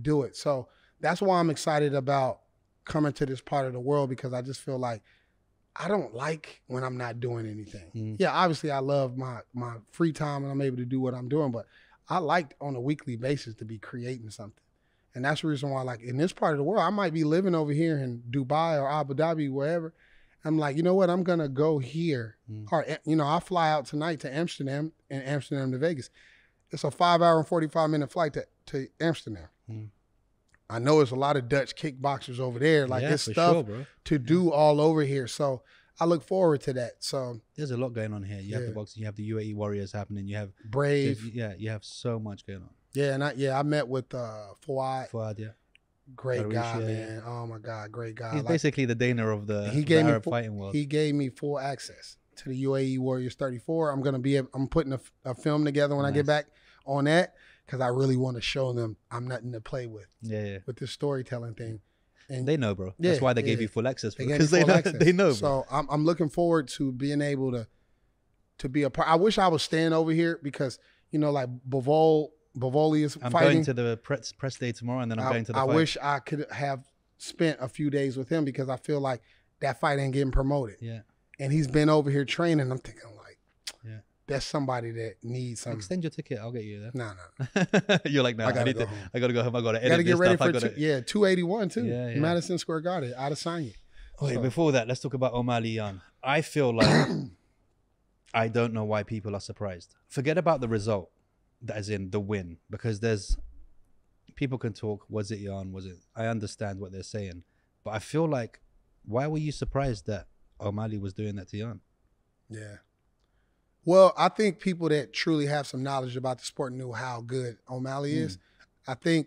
do it? So that's why I'm excited about coming to this part of the world, because I just feel like I don't like when I'm not doing anything. Yeah, obviously I love my free time and I'm able to do what I'm doing, but I like on a weekly basis to be creating something. And that's the reason why, like, in this part of the world, I might be living over here in Dubai or Abu Dhabi, wherever. I'm like, you know what? I'm going to go here. Or, I'll fly out tonight to Amsterdam and Amsterdam to Vegas. It's a 5-hour and 45-minute flight to Amsterdam. I know there's a lot of Dutch kickboxers over there. Like, it's stuff to do all over here. So I look forward to that. So there's a lot going on here. You have the boxing, you have the UAE Warriors happening, you have Brave. You have so much going on. Yeah, and I met with Fouad. Fouad, yeah. Great guy, man. Oh my God, great guy. He's basically the Dana of the Arab fighting world. He gave me full access to the UAE Warriors 34. I'm putting a film together when I get back on that, because I really want to show them I'm nothing to play with. Yeah. With this storytelling thing. And they know, bro. That's why they gave you full access, because they know, bro. So I'm looking forward to being able to be a part. I wish I was staying over here because, like Bavoli is fighting. I'm going to the press day tomorrow, and then I'm going to the fight. I wish I could have spent a few days with him, because I feel like that fight ain't getting promoted. Yeah. And he's been over here training. I'm thinking like, that's somebody that needs something. Extend your ticket. I'll get you there. No. You're like, no, I gotta go home. I gotta edit. Gotta get ready for 281 too. Yeah. Madison Square Garden. Out of Sanya. Wait, before that, let's talk about O'Malley Jan. I feel like I don't know why people are surprised. Forget about the result, that is in the win, because there's people can talk. Was it Jan? Was it? I understand what they're saying, but I feel like, why were you surprised that O'Malley was doing that to Jan? Yeah. Well, I think people that truly have some knowledge about the sport knew how good O'Malley is. I think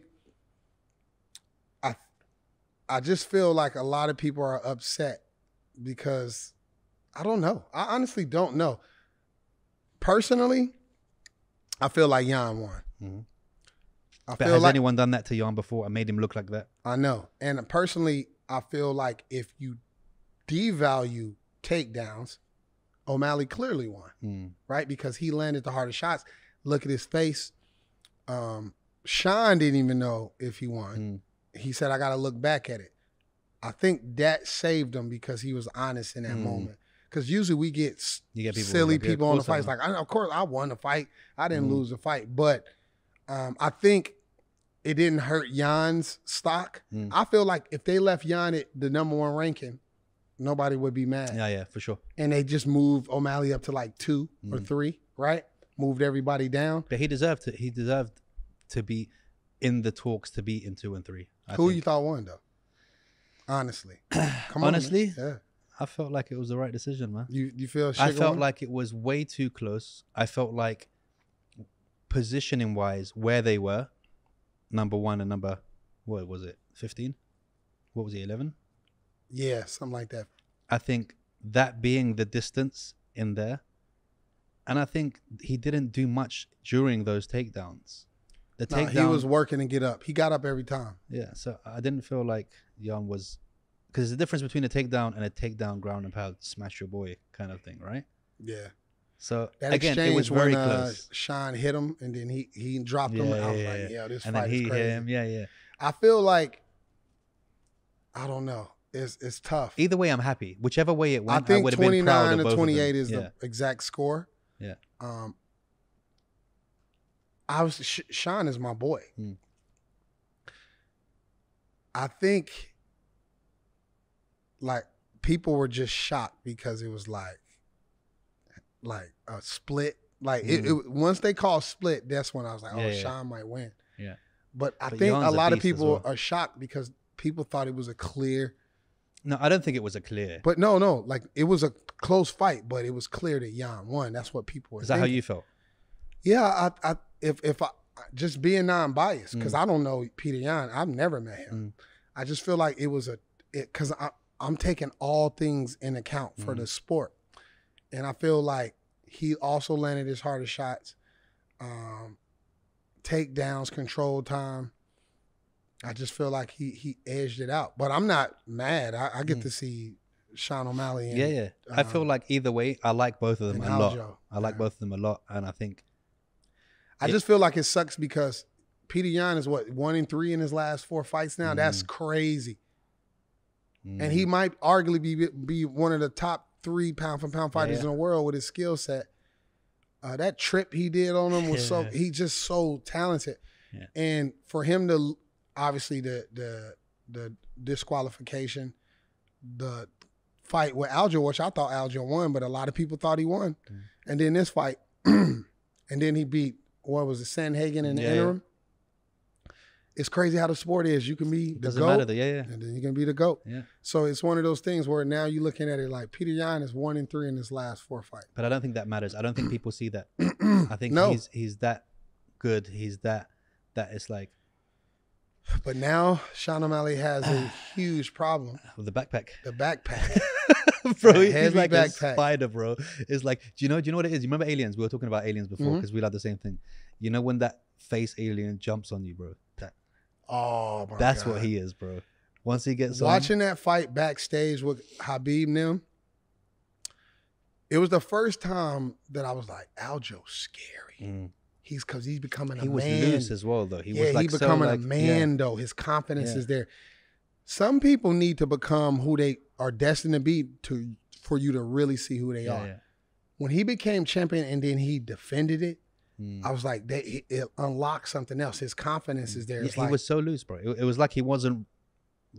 I just feel like a lot of people are upset because I don't know. I honestly don't know. Personally, I feel like Jan won. But has anyone done that to Jan before and made him look like that? I know. And personally, I feel like if you devalue takedowns, O'Malley clearly won, right? Because he landed the hardest shots. Look at his face. Shaun didn't even know if he won. He said, I got to look back at it. I think that saved him because he was honest in that moment. Because usually we get silly people on the fights. Like, of course, I won the fight. I didn't lose the fight. But I think it didn't hurt Jan's stock. I feel like if they left Jan at the #1 ranking, nobody would be mad. Yeah, for sure. And they just moved O'Malley up to like 2 or 3, right? Moved everybody down. But he deserved to be in the talks to be in 2 and 3. Who you thought won, though? Honestly. Honestly? Yeah. I felt like it was the right decision, man. You feel I felt like it was way too close. I felt like positioning wise, where they were, #1 and what was it, 15? What was it, 11? Yeah, something like that. I think that being the distance in there, and I think he didn't do much during those takedowns. He was working and get up. He got up every time. Yeah, so I didn't feel like Jan was, because there's a difference between a takedown and a takedown ground and pound, smash your boy kind of thing, right? Yeah. So that again, it was very close. Shaun hit him and then he dropped him. I was like, this and fight is crazy. Hit him. Yeah. I feel like, I don't know. It's tough. Either way, I'm happy. Whichever way it went, I think would have been proud of 29 both to 28 of them. is the exact score. Yeah. Shaun is my boy. I think like people were just shocked because it was like a split. Like it once they called split, that's when I was like, Shaun might win. Yeah. But I think Jan's a lot of people well. are shocked because people thought it was a clear. No, I don't think it was a clear. But no, like it was a close fight, but it was clear that Jan won. That's what people were Is that thinking. how you felt? Yeah, if I just being non-biased, because I don't know Peter Yan, I've never met him. I just feel like it was because I'm taking all things in account for the sport, and I feel like he also landed his hardest shots, takedowns, control time. I just feel like he edged it out, but I'm not mad. I get to see Shaun O'Malley. And, I feel like either way, I like both of them a lot. Aljo. I like both of them a lot, and I think I just feel like it sucks because Peter Yan is 1 and 3 in his last 4 fights now. That's crazy, and he might arguably be one of the top 3 pound-for-pound fighters in the world with his skill set. That trip he did on him was he's just so talented, and for him to obviously the disqualification, the fight with Aljo, which I thought Aljo won, but a lot of people thought he won, and then this fight, and then he beat. What was it, Sandhagen in the interim? It's crazy how the sport is. You can be the GOAT, and then you can be the GOAT. Yeah. So it's one of those things where now you're looking at it like Peter Yan is 1 and 3 in his last 4 fights. But I don't think that matters. I don't think people see that. I think he's that good. He's that it's like. But now Shaun O'Malley has a huge problem with the backpack. The backpack. Bro, he's like a spider, bro. It's like, do you know what it is? You remember Aliens? We were talking about Aliens before because we like the same thing. You know when that face alien jumps on you, bro? That's what he is, bro. Once he gets watching that fight backstage with Khabib and them, it was the first time that I was like, Aljo's scary. He's becoming a man. He was loose as well, though. He was like he's becoming a man, though. His confidence is there. Some people need to become who they are destined to be for you to really see who they are. Yeah. When he became champion and then he defended it, I was like, it unlocked something else. His confidence is there. He was so loose, bro. It was like he wasn't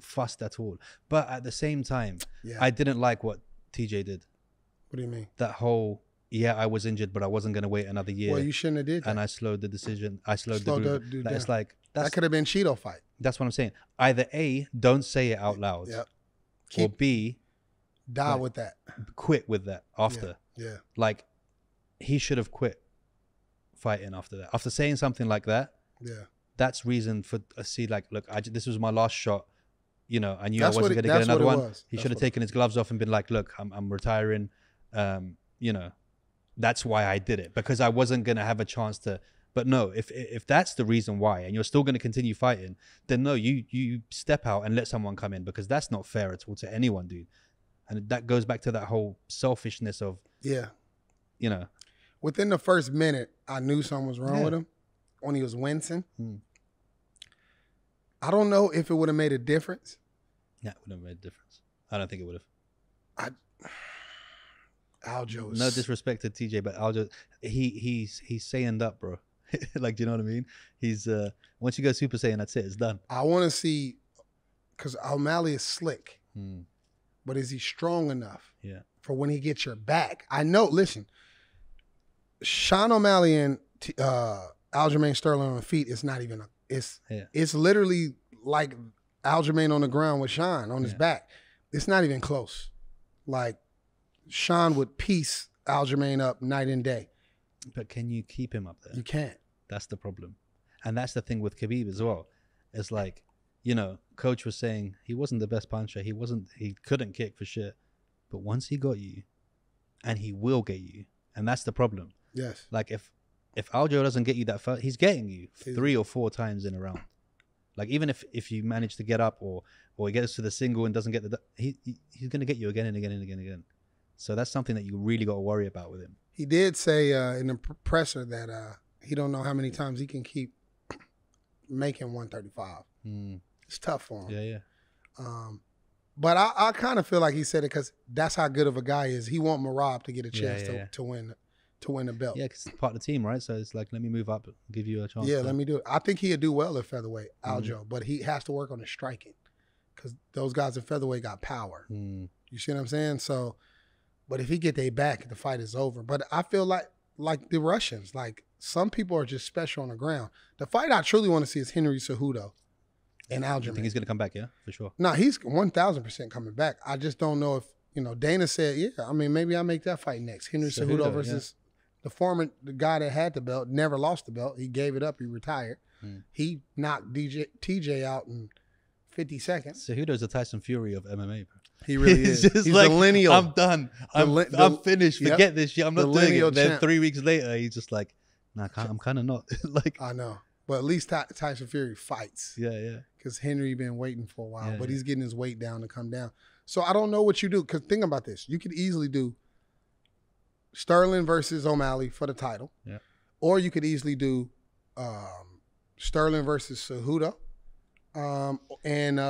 fussed at all. But at the same time, I didn't like what TJ did. What do you mean? That whole, I was injured, but I wasn't going to wait another year. Well, you shouldn't have did that. And I slowed the decision. I slowed the group. It's like, that could have been Cheeto fight. That's what I'm saying. Either A, don't say it out loud. Yep. Or B, die with that. Quit with that after. Yeah. Like, he should have quit fighting after that. After saying something like that, that's reason for like, look, this was my last shot. You know, I knew I wasn't going to get another one. He should have taken his gloves off and been like, look, I'm retiring. You know, that's why I did it, because I wasn't going to have a chance to. But no, if that's the reason why, and you're still going to continue fighting, then no, you step out and let someone come in, because that's not fair at all to anyone, dude. And that goes back to that whole selfishness of, you know. Within the first minute, I knew something was wrong with him when he was wincing. I don't know if it would have made a difference. Yeah, it would have made a difference. I don't think it would have. Aljo's. No disrespect to TJ, but Aljo, he's Saiyaned up, bro. Like, do you know what I mean? He's once you go Super Saiyan, that's it. It's done. I want to see, because O'Malley is slick, but is he strong enough? Yeah. For when he gets your back. I know. Listen, Sean O'Malley and Aljamain Sterling on the feet is not even. It's literally like Aljamain on the ground with Sean on his back. It's not even close. Like, Sean would piece Aljamain up night and day. But can you keep him up there? You can't. That's the problem. And that's the thing with Kabib as well. It's like, you know, coach was saying he wasn't the best puncher. He couldn't kick for shit. But once he got you, and he will get you. And that's the problem. Yes. Like, if Aljo doesn't get you that first, he's getting you 3 or 4 times in a round. Like, even if you manage to get up or he gets to the single and doesn't get he's going to get you again and again and again and again. So that's something that you really got to worry about with him. He did say in the presser that he don't know how many times he can keep making 135. It's tough for him. Yeah. But I kind of feel like he said it because that's how good of a guy he is. He want Marab to get a chance to win the belt. Yeah, because it's part of the team, right? So it's like, let me move up, give you a chance. Yeah, let me do it. I think he'd do well at featherweight, Aljo, but he has to work on his striking because those guys at featherweight got power. You see what I'm saying? So, but if he get their back, the fight is over. But I feel like the Russians, like some people are just special on the ground. The fight I truly want to see is Henry Cejudo and Aljamain. You think he's going to come back, yeah? For sure. No, he's 1,000% coming back. I just don't know if, Dana said, yeah, I mean, maybe I'll make that fight next. Henry Cejudo versus the guy that had the belt, never lost the belt. He gave it up. He retired. He knocked TJ out in 50 seconds. Cejudo's the Tyson Fury of MMA, bro. He really is. He's like, the lineal. I'm done. I'm finished. Yep. Forget this shit. I'm not doing it. Then champ. 3 weeks later, he's just like, nah, I'm kind of not. Like, I know. But at least Tyson Fury fights. Yeah. Because Henry been waiting for a while, but he's getting his weight down to come down. So I don't know what you do. Because think about this. You could easily do Sterling versus O'Malley for the title. Yeah. Or you could easily do Sterling versus Cejudo and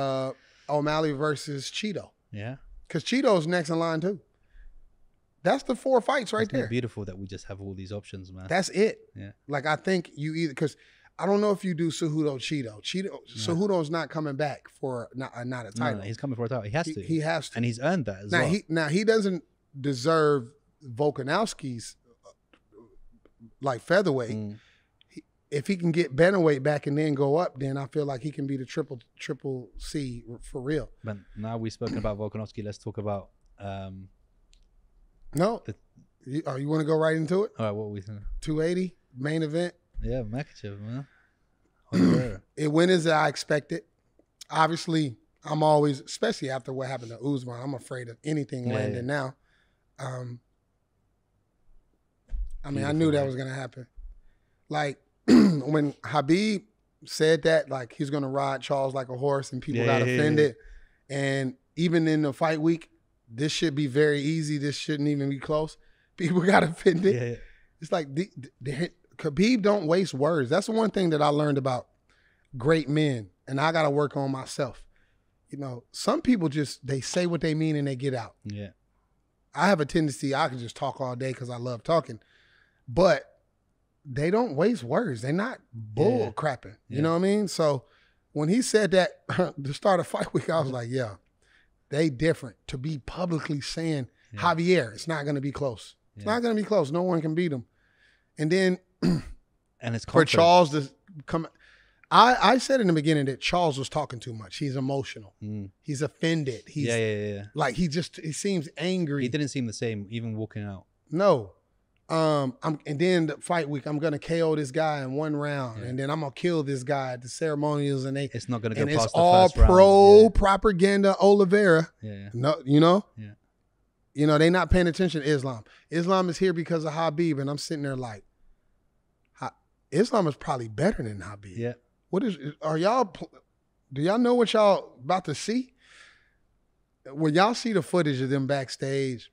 O'Malley versus Cheeto. Yeah. Because Cheeto's next in line too. That's the 4 fights right there. It's beautiful that we just have all these options, man. That's it. Yeah. Like, I think you either, because I don't know if you do Cejudo, Cejudo's not coming back for not a title. No, he's coming for a title. He has to. He has to. And he's earned that as well. He doesn't deserve Volkanovski's like featherweight. If he can get bantamweight back and then go up, then I feel like he can be the triple C for real. But now we've spoken about Volkanovski, let's talk about no. You want to go right into it? All right, what we saying? 280 main event. Yeah, Makhachev, man. Oliveria. It went as I expected. Obviously, I'm always, especially after what happened to Usman, I'm afraid of anything landing now. I mean, I knew that was gonna happen. Like when Khabib said that, like he's gonna ride Charles like a horse, and people got offended. And even in the fight week, this should be very easy. This shouldn't even be close. People got offended. Yeah. It's like Kabib don't waste words. That's the one thing that I learned about great men, and I got to work on myself. Some people they say what they mean and they get out. Yeah. I have a tendency, I can just talk all day because I love talking, but they don't waste words. They're not bull crapping. You know what I mean? So when he said that to start a fight week, I was like, yeah, they different. To be publicly saying, Javier, it's not going to be close. It's not going to be close. No one can beat him. And then and it's for Charles to come, I said in the beginning that Charles was talking too much. He's emotional. He's offended. He's like he seems angry. He didn't seem the same even walking out. No. And then the fight week, I'm gonna KO this guy in 1 round, and then I'm gonna kill this guy at the ceremonials, and it's not gonna go past it's the all first round. pro propaganda. Oliveria. Yeah. No, Yeah. They not paying attention to Islam. Islam is here because of Khabib, and I'm sitting there like, Islam is probably better than Khabib. Yeah. Do y'all know what y'all about to see? When y'all see the footage of them backstage,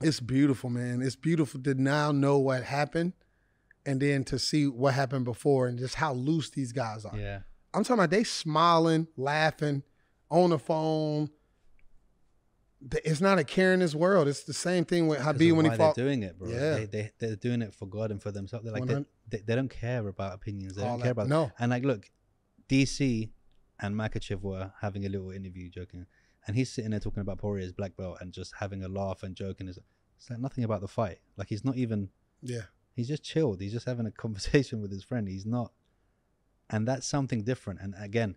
it's beautiful, man. It's beautiful to now know what happened and then to see what happened before and just how loose these guys are. Yeah. I'm talking about they smiling, laughing, on the phone. It's not a care in this world. It's the same thing with Khabib when he fought. They're doing it, bro. Yeah. They're doing it for God and for themselves. They're like, they don't care about opinions. They All don't care that- about no. And like, look, DC and Makhachev were having a little interview joking, and he's sitting there talking about Poirier's black belt and just having a laugh and joking. It's like nothing about the fight. Like, he's not even. Yeah. He's just chilled. He's just having a conversation with his friend. He's not. And that's something different. And again,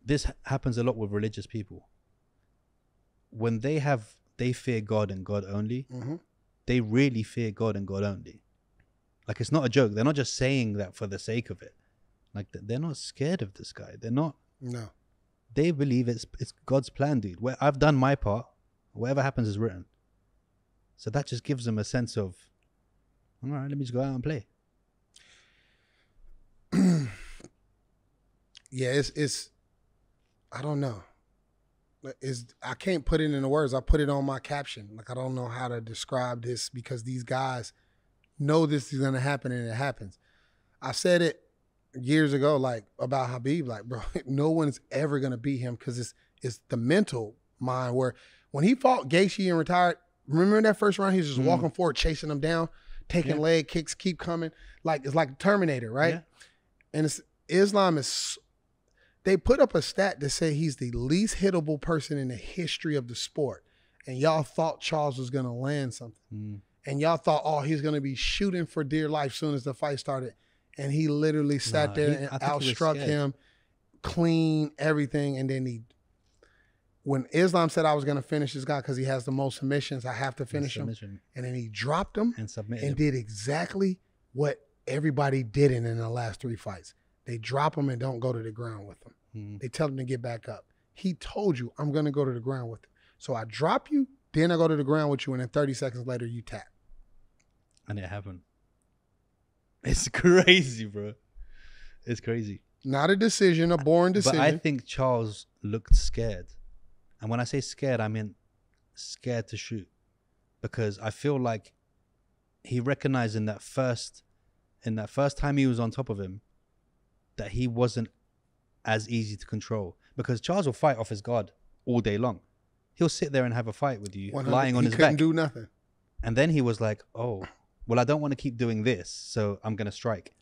this happens a lot with religious people. When they fear God and God only, they really fear God and God only. Like, it's not a joke. They're not just saying that for the sake of it. Like, they're not scared of this guy. They're not. No. They believe it's God's plan, dude. Where I've done my part, whatever happens is written. So that just gives them a sense of, all right, let me just go out and play. Yeah, it's I don't know. I can't put it into words. I put it on my caption. Like, I don't know how to describe this because these guys know this is gonna happen and it happens. I said it years ago, like, about Khabib, like, bro, no one's ever gonna beat him because it's the mental mind where when he fought Gaethje and retired, remember that first round, he was just walking forward, chasing him down, taking leg kicks, keep coming. Like, it's like Terminator, right? Yeah. And Islam is, they put up a stat that said he's the least hittable person in the history of the sport. And y'all thought Charles was going to land something. And y'all thought, oh, he's going to be shooting for dear life soon as the fight started. And he literally sat there and outstruck him, clean, everything. And then when Islam said I was going to finish this guy because he has the most submissions, I have to finish him. And then he dropped him and did exactly what everybody did in the last 3 fights. They drop him and don't go to the ground with him. They tell him to get back up. He told you, I'm going to go to the ground with him. So I drop you, then I go to the ground with you, and then 30 seconds later, you tap. And it happened. It's crazy, bro. It's crazy. Not a decision, a boring decision. But I think Charles looked scared. And when I say scared, I mean scared to shoot. Because I feel like he recognized in that first time he was on top of him, that he wasn't as easy to control. Because Charles will fight off his guard all day long. He'll sit there and have a fight with you, lying on his back. He couldn't do nothing. And then he was like, oh, well, I don't want to keep doing this, so I'm going to strike.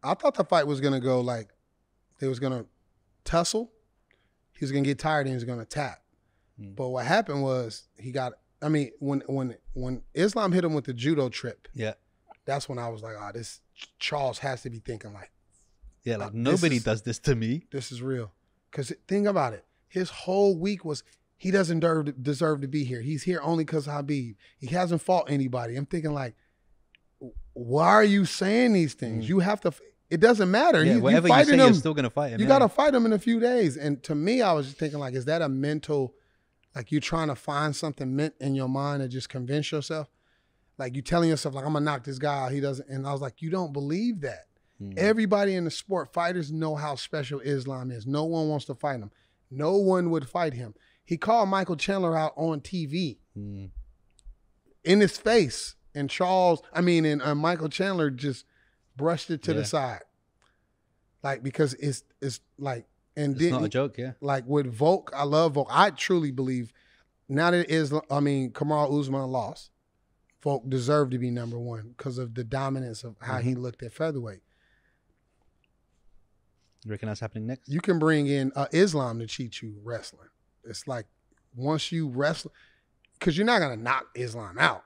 I thought the fight was going to go like, they was going to tussle. He was going to get tired and he was going to tap. But what happened was when Islam hit him with the judo trip, that's when I was like, this Charles has to be thinking like, nobody does this to me. This is real. Because think about it. His whole week was, he doesn't deserve to be here. He's here only because Khabib. He hasn't fought anybody. I'm thinking like, why are you saying these things? You have to, it doesn't matter. Yeah, whatever you say, you're still going to fight him. You got to fight him in a few days. And to me, I was just thinking like, is that a mental, like you trying to find something meant in your mind to just convince yourself? Like you telling yourself like, I'm going to knock this guy out. He doesn't. And I was like, you don't believe that. Everybody in the sport, fighters know how special Islam is. No one wants to fight him. No one would fight him. He called Michael Chandler out on TV in his face. And Michael Chandler just brushed it to the side. Like, because it's like, and it's not a joke, Like with Volk, I love Volk. I truly believe now that Kamaru Usman lost, Volk deserved to be number one because of the dominance of how he looked at featherweight. You reckon that's happening next? You can bring in Islam to teach you wrestling. It's like once you wrestle, because you're not going to knock Islam out.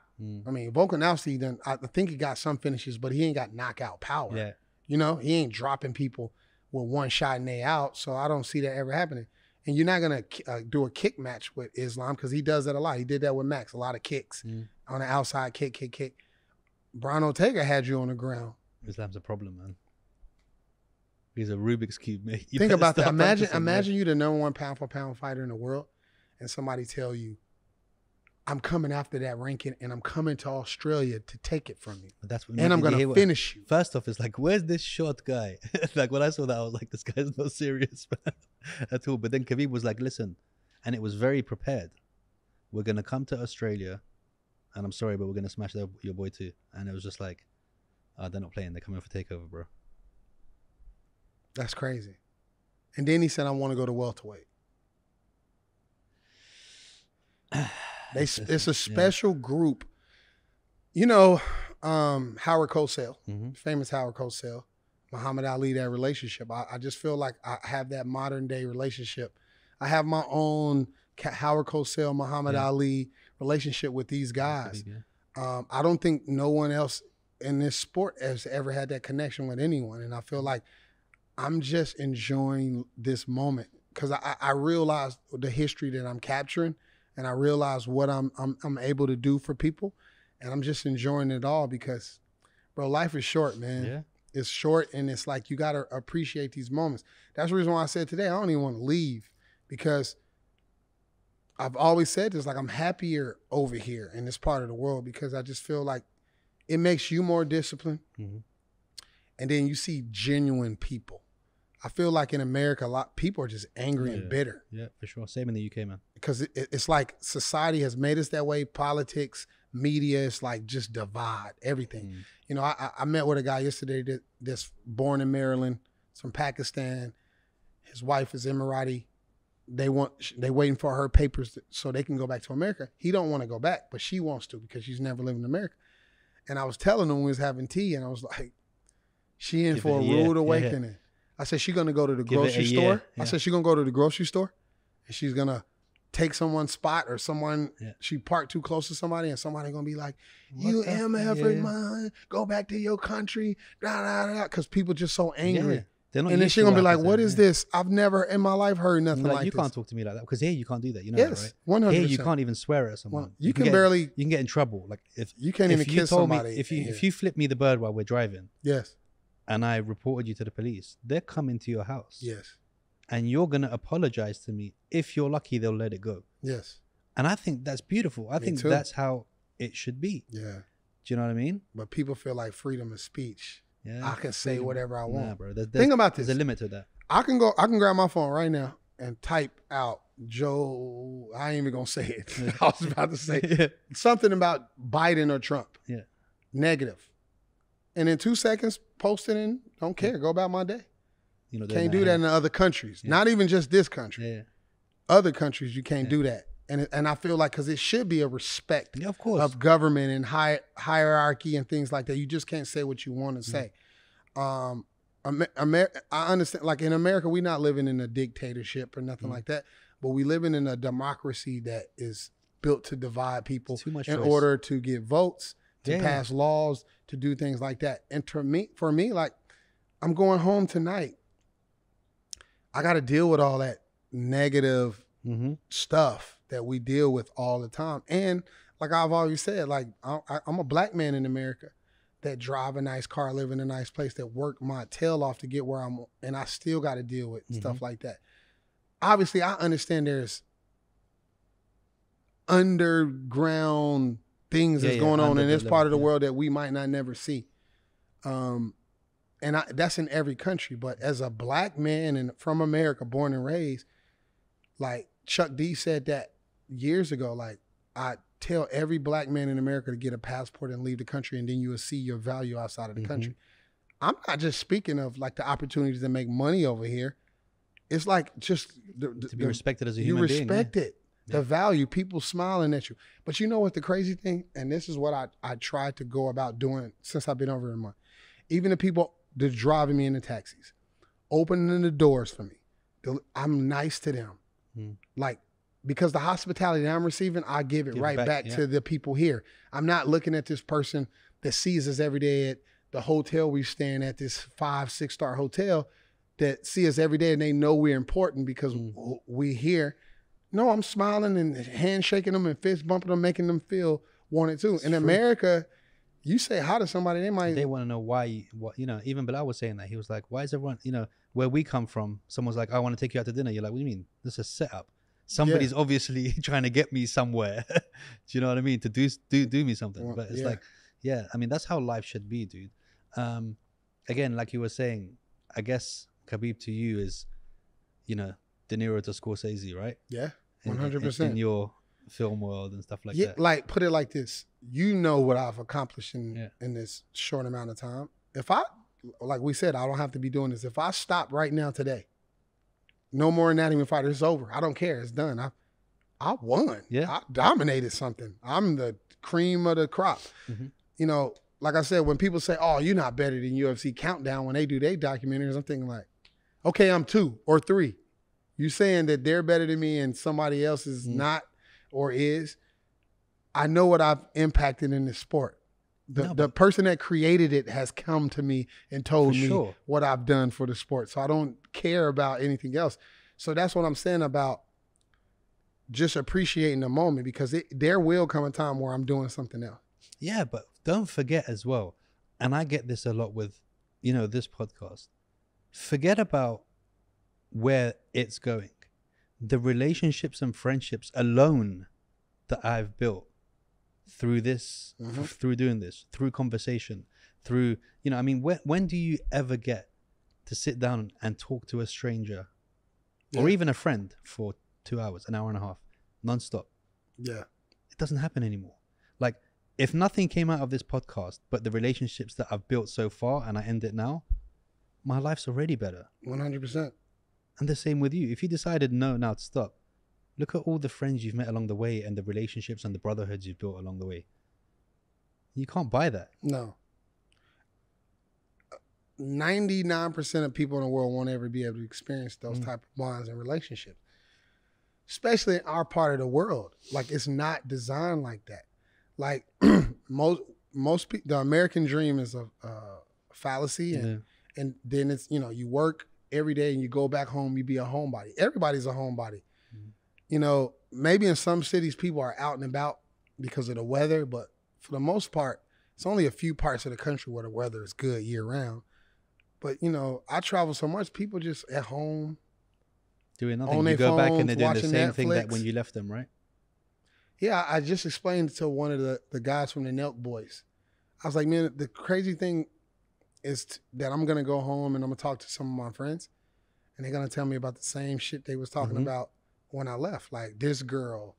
I mean, Volkanovski, I think he got some finishes, but he ain't got knockout power. Yeah. You know, he ain't dropping people with one shot and they out, so I don't see that ever happening. And you're not going to do a kick match with Islam because he does that a lot. He did that with Max, a lot of kicks. On the outside, kick. Brian Ortega had you on the ground. Islam's a problem, man. He's a Rubik's Cube, mate. Think about that. Imagine you the #1 pound-for-pound fighter in the world and somebody tell you, I'm coming after that ranking and I'm coming to Australia to take it from you. And I'm going to finish you. First off, it's like, where's this short guy? Like when I saw that, I was like, this guy's not serious at all. But then Kabib was like, listen, and it was very prepared. We're going to come to Australia and I'm sorry, but we're going to smash your boy too. And it was just like, they're not playing. They're coming for takeover, bro. That's crazy. And then he said, I want to go to welterweight. It's a special group. You know, Howard Cosell, famous Howard Cosell, Muhammad Ali, that relationship. I just feel like I have that modern day relationship. I have my own Howard Cosell, Muhammad Ali relationship with these guys. I don't think no one else in this sport has ever had that connection with anyone. And I feel like I'm just enjoying this moment because I realize the history that I'm capturing, and I realize what I'm able to do for people. And I'm just enjoying it all because, bro, life is short, man. Yeah. It's short, and it's like you got to appreciate these moments. That's the reason why I said today I don't even want to leave, because I've always said this, like I'm happier over here in this part of the world because I just feel like it makes you more disciplined. And then you see genuine people. I feel like in America, a lot of people are just angry and bitter. Yeah, for sure. Same in the UK, man. Because it's like society has made us that way. Politics, media, it's like just divide everything. You know, I met with a guy yesterday that's born in Maryland. It's from Pakistan. His wife is Emirati. They waiting for her papers so they can go back to America. He don't want to go back, but she wants to because she's never lived in America. And I was telling him when we was having tea, and I was like, she in for a rude awakening. I said, she's going to go to the grocery store. I said, she's going to go to the grocery store, and she's going to take someone's spot or someone, she parked too close to somebody, and somebody going to be like, you MF, man, go back to your country, because people just so angry. And then she's going to be like, what is this? I've never in my life heard nothing like you this. can't talk to me like that, because here you can't do that. You know yes, that, right? 100%. Here you can't even swear at someone. Well, you can get in trouble. Like if you can't even kiss somebody. If you flip me the bird while we're driving, yes, and I reported you to the police, they're coming to your house. Yes. And you're going to apologize to me. If you're lucky, they'll let it go. Yes. And I think that's beautiful. I think that's how it should be. Yeah. Do you know what I mean? But people feel like freedom of speech. Yeah. I can say whatever I want. Nah, bro. Think about this. There's a limit to that. I can grab my phone right now and type out Joe. I ain't even going to say it. I was about to say something about Biden or Trump. Yeah. Negative. And in 2 seconds, post it and don't care. Go about my day. You know, can't do that in other countries. Yeah. Not even just this country. Yeah. Other countries, you can't do that. And I feel like, because it should be a respect of course, of government and hierarchy and things like that. You just can't say what you want to say. I understand, like in America, we're not living in a dictatorship or nothing like that, but we living in a democracy that is built to divide people in order to get votes, to pass laws, to do things like that. And for me, like, I'm going home tonight. I got to deal with all that negative stuff that we deal with all the time. And like I've always said, like I'm a black man in America that drive a nice car, live in a nice place, that work my tail off to get where I'm, and I still got to deal with stuff like that. Obviously, I understand there's underground things that's going on in this part of the world that we might not never see. And that's in every country. But as a black man and from America, born and raised, like Chuck D said that years ago, like, I tell every black man in America to get a passport and leave the country, and then you will see your value outside of the country. I'm not just speaking of like the opportunities to make money over here. It's like just to be respected as a human being. You respect it. The value, people smiling at you. But you know what the crazy thing, and this is what I tried to go about doing since I've been over here a month. Even the people that's driving me in the taxis, opening the doors for me, I'm nice to them. Like, because the hospitality that I'm receiving, I give it right back to the people here. I'm not looking at this person that sees us every day at the hotel we staying at, this 5-6 star hotel, that see us every day and they know we're important because we here. No, I'm smiling and handshaking them and fist bumping them, making them feel wanted too. In America, you say hi to somebody, they want to know why. Even Belal was saying that. He was like, why is everyone, where we come from, someone's like, I want to take you out to dinner. You're like, what do you mean? This is a setup. Somebody's obviously trying to get me somewhere. Do you know what I mean? To do me something. But it's like, I mean, that's how life should be, dude. Again, like you were saying, I guess Kabib to you is, De Niro to Scorsese, right? Yeah, 100%. In your film world and stuff like that. Like, put it like this. You know what I've accomplished in this short amount of time. If I, like we said, I don't have to be doing this. If I stop right now today, no more Anatomy Fighter, it's over. I don't care. It's done. I won. Yeah. I dominated something. I'm the cream of the crop. You know, like I said, when people say, oh, you're not better than UFC Countdown when they do their documentaries, I'm thinking like, okay, I'm 2 or 3. You saying that they're better than me and somebody else is not or is. I know what I've impacted in this sport. The person that created it has come to me and told me what I've done for the sport. So I don't care about anything else. So that's what I'm saying about just appreciating the moment, because there will come a time where I'm doing something else. Yeah, but don't forget as well, and I get this a lot with, you know, this podcast. Forget about where it's going. The relationships and friendships alone that I've built through this, through doing this, through conversation, through, you know, I mean, when do you ever get to sit down and talk to a stranger or even a friend for 2 hours, an hour and a half, nonstop? Yeah. It doesn't happen anymore. Like, if nothing came out of this podcast, but the relationships that I've built so far and I end it now, my life's already better. 100%. And the same with you. If you decided no, now to stop, look at all the friends you've met along the way and the relationships and the brotherhoods you've built along the way. You can't buy that. No. 99% of people in the world won't ever be able to experience those type of bonds and relationships, especially in our part of the world. Like, it's not designed like that. Like, most people, the American dream is a fallacy, and then it's, you know, you work every day and you go back home, you be a homebody. Everybody's a homebody. You know, maybe in some cities people are out and about because of the weather, but for the most part, it's only a few parts of the country where the weather is good year round. But, you know, I travel so much, people just at home doing nothing. on You their go back phones, and they're doing the watching same thing that Netflix. when you left them, right? Yeah, I just explained to one of the guys from the Nelk Boys. I was like, man, the crazy thing is that I'm going to go home and I'm going to talk to some of my friends, and they're going to tell me about the same shit they was talking about when I left. Like, this girl,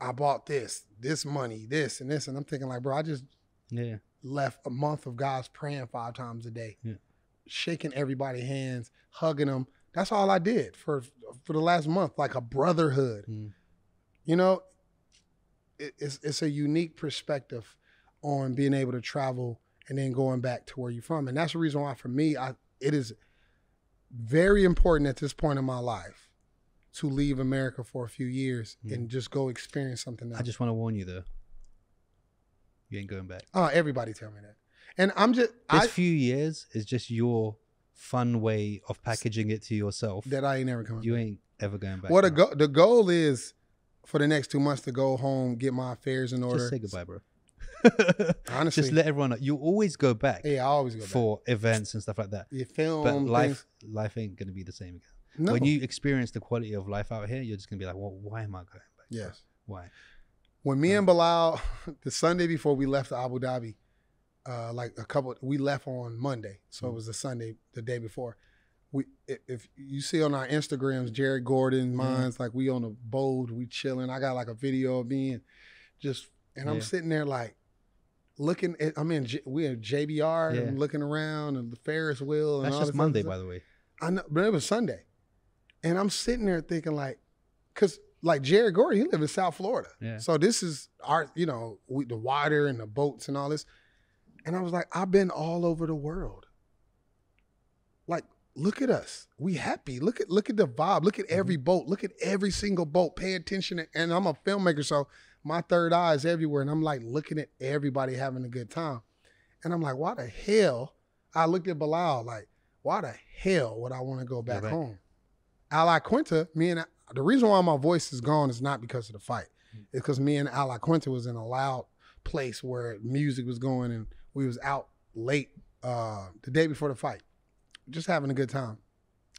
I bought this money, this and this. And I'm thinking like, bro, I just left a month of guys praying 5 times a day, shaking everybody's hands, hugging them. That's all I did for the last month, like a brotherhood. You know, it's a unique perspective on being able to travel and then going back to where you're from. And that's the reason why for me, it is very important at this point in my life to leave America for a few years and just go experience something else. I just want to warn you though, you ain't going back. Oh, everybody tell me that. And I'm just... This few years is just your fun way of packaging it to yourself. That I ain't never coming back. You ain't ever going back. Well, the goal is for the next 2 months to go home, get my affairs in order. Just say goodbye, bro. Honestly. Just let everyone know. You always go back. Yeah, I always go back. For events and stuff like that. You film but life ain't going to be the same again. No. When you experience the quality of life out here, you're just going to be like, well, why am I going back? Yes. Why? When me and Belal, the Sunday before we left to Abu Dhabi, we left on Monday. So it was the Sunday, the day before. If you see on our Instagrams, Jared Gordon, mine's like we on a boat, we chilling. I got like a video of me and I'm sitting there like looking at, we at JBR and looking around and the Ferris wheel. And that's all just this Monday, by the way. I know, but it was Sunday. And I'm sitting there thinking like, cause like Jared Gordon, he live in South Florida. Yeah. So this is our, you know, the water and the boats and all this. And I was like, I've been all over the world. Like, look at us. We happy. Look at the vibe. Look at every boat. Look at every single boat. Pay attention. And I'm a filmmaker, so my third eye is everywhere. And I'm like looking at everybody having a good time. And I'm like, why the hell? I looked at Belal like, why the hell would I want to go back home? A La Quinta, the reason why my voice is gone is not because of the fight. It's because me and A La Quinta was in a loud place where music was going and we was out late the day before the fight, just having a good time.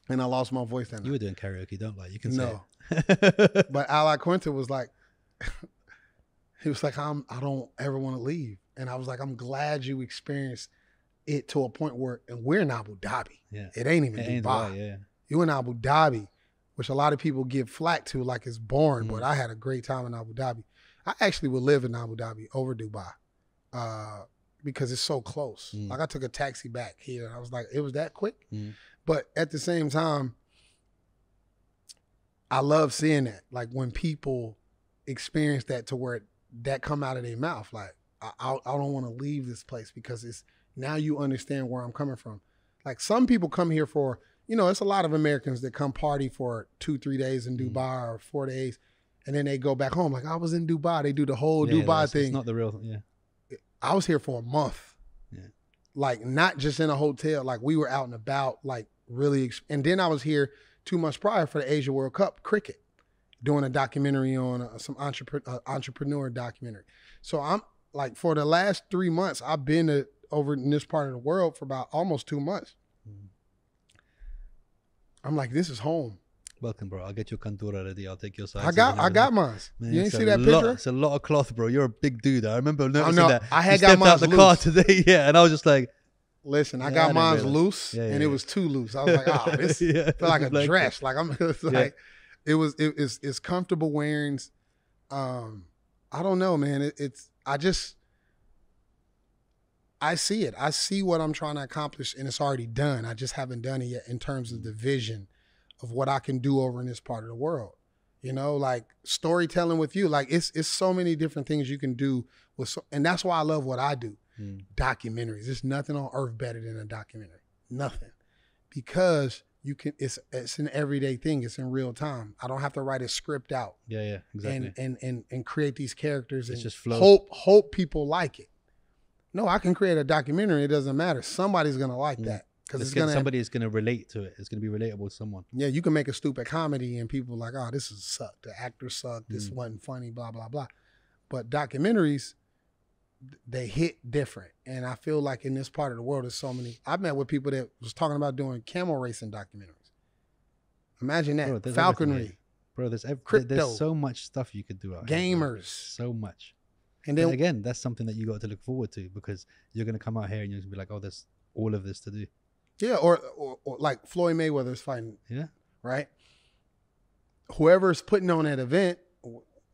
And I lost my voice that night. You were doing karaoke, don't lie. You can say it. But A La Quinta was like, he was like, I don't ever want to leave. And I was like, I'm glad you experienced it to a point where, and we're in Abu Dhabi. Yeah. It ain't even Dubai. Yeah. You in Abu Dhabi, which a lot of people give flack to like it's boring, but I had a great time in Abu Dhabi. I actually would live in Abu Dhabi over Dubai because it's so close. Like I took a taxi back here. I was like, it was that quick. But at the same time, I love seeing that. Like when people experienced that to where that come out of their mouth. Like, I don't want to leave this place because it's now you understand where I'm coming from. Like some people come here for, you know, it's a lot of Americans that come party for 2-3 days in Dubai or 4 days. And then they go back home. Like I was in Dubai. They do the whole Dubai thing. It's not the real, I was here for a month. Yeah. Like not just in a hotel. Like we were out and about, like really. And then I was here 2 months prior for the Asia World Cup cricket, doing a documentary on some entrepreneur documentary. So I'm like, for the last 3 months, I've been over in this part of the world for about almost 2 months. I'm like, this is home. Welcome, bro. I'll get your cantura ready. I'll take your sides. I got mine. Man, you ain't see that picture? It's a lot of cloth, bro. You're a big dude. I remember noticing that. I had you got stepped out mine the car today, and I was just like, listen, I got mine loose, and it was too loose. I was like, oh, this felt like a dress. Like I'm like, it's comfortable wearings. I don't know, man. I see it. I see what I'm trying to accomplish, and it's already done. I just haven't done it yet in terms of the vision of what I can do over in this part of the world. You know, like storytelling with you. Like it's so many different things you can do with, and that's why I love what I do. Documentaries. There's nothing on earth better than a documentary. Nothing, because you can. It's an everyday thing. It's in real time. I don't have to write a script out. Yeah, exactly. And create these characters and just flow. Hope people like it. No, I can create a documentary. It doesn't matter. Somebody's gonna like that. Because somebody is going to relate to it. It's going to be relatable to someone. Yeah, you can make a stupid comedy and people are like, oh, this is sucked. The actor sucked. This wasn't funny, blah, blah, blah. But documentaries, they hit different. And I feel like in this part of the world, there's so many. I've met with people that was talking about doing camel racing documentaries. Imagine that. Bro, falconry. Bro, there's so much stuff you could do out gamers. Here, so much. And then again, that's something that you got to look forward to, because you're going to come out here and you're going to be like, oh, there's all of this to do. Yeah, or like Floyd Mayweather's fighting. Yeah. Right? Whoever's putting on that event,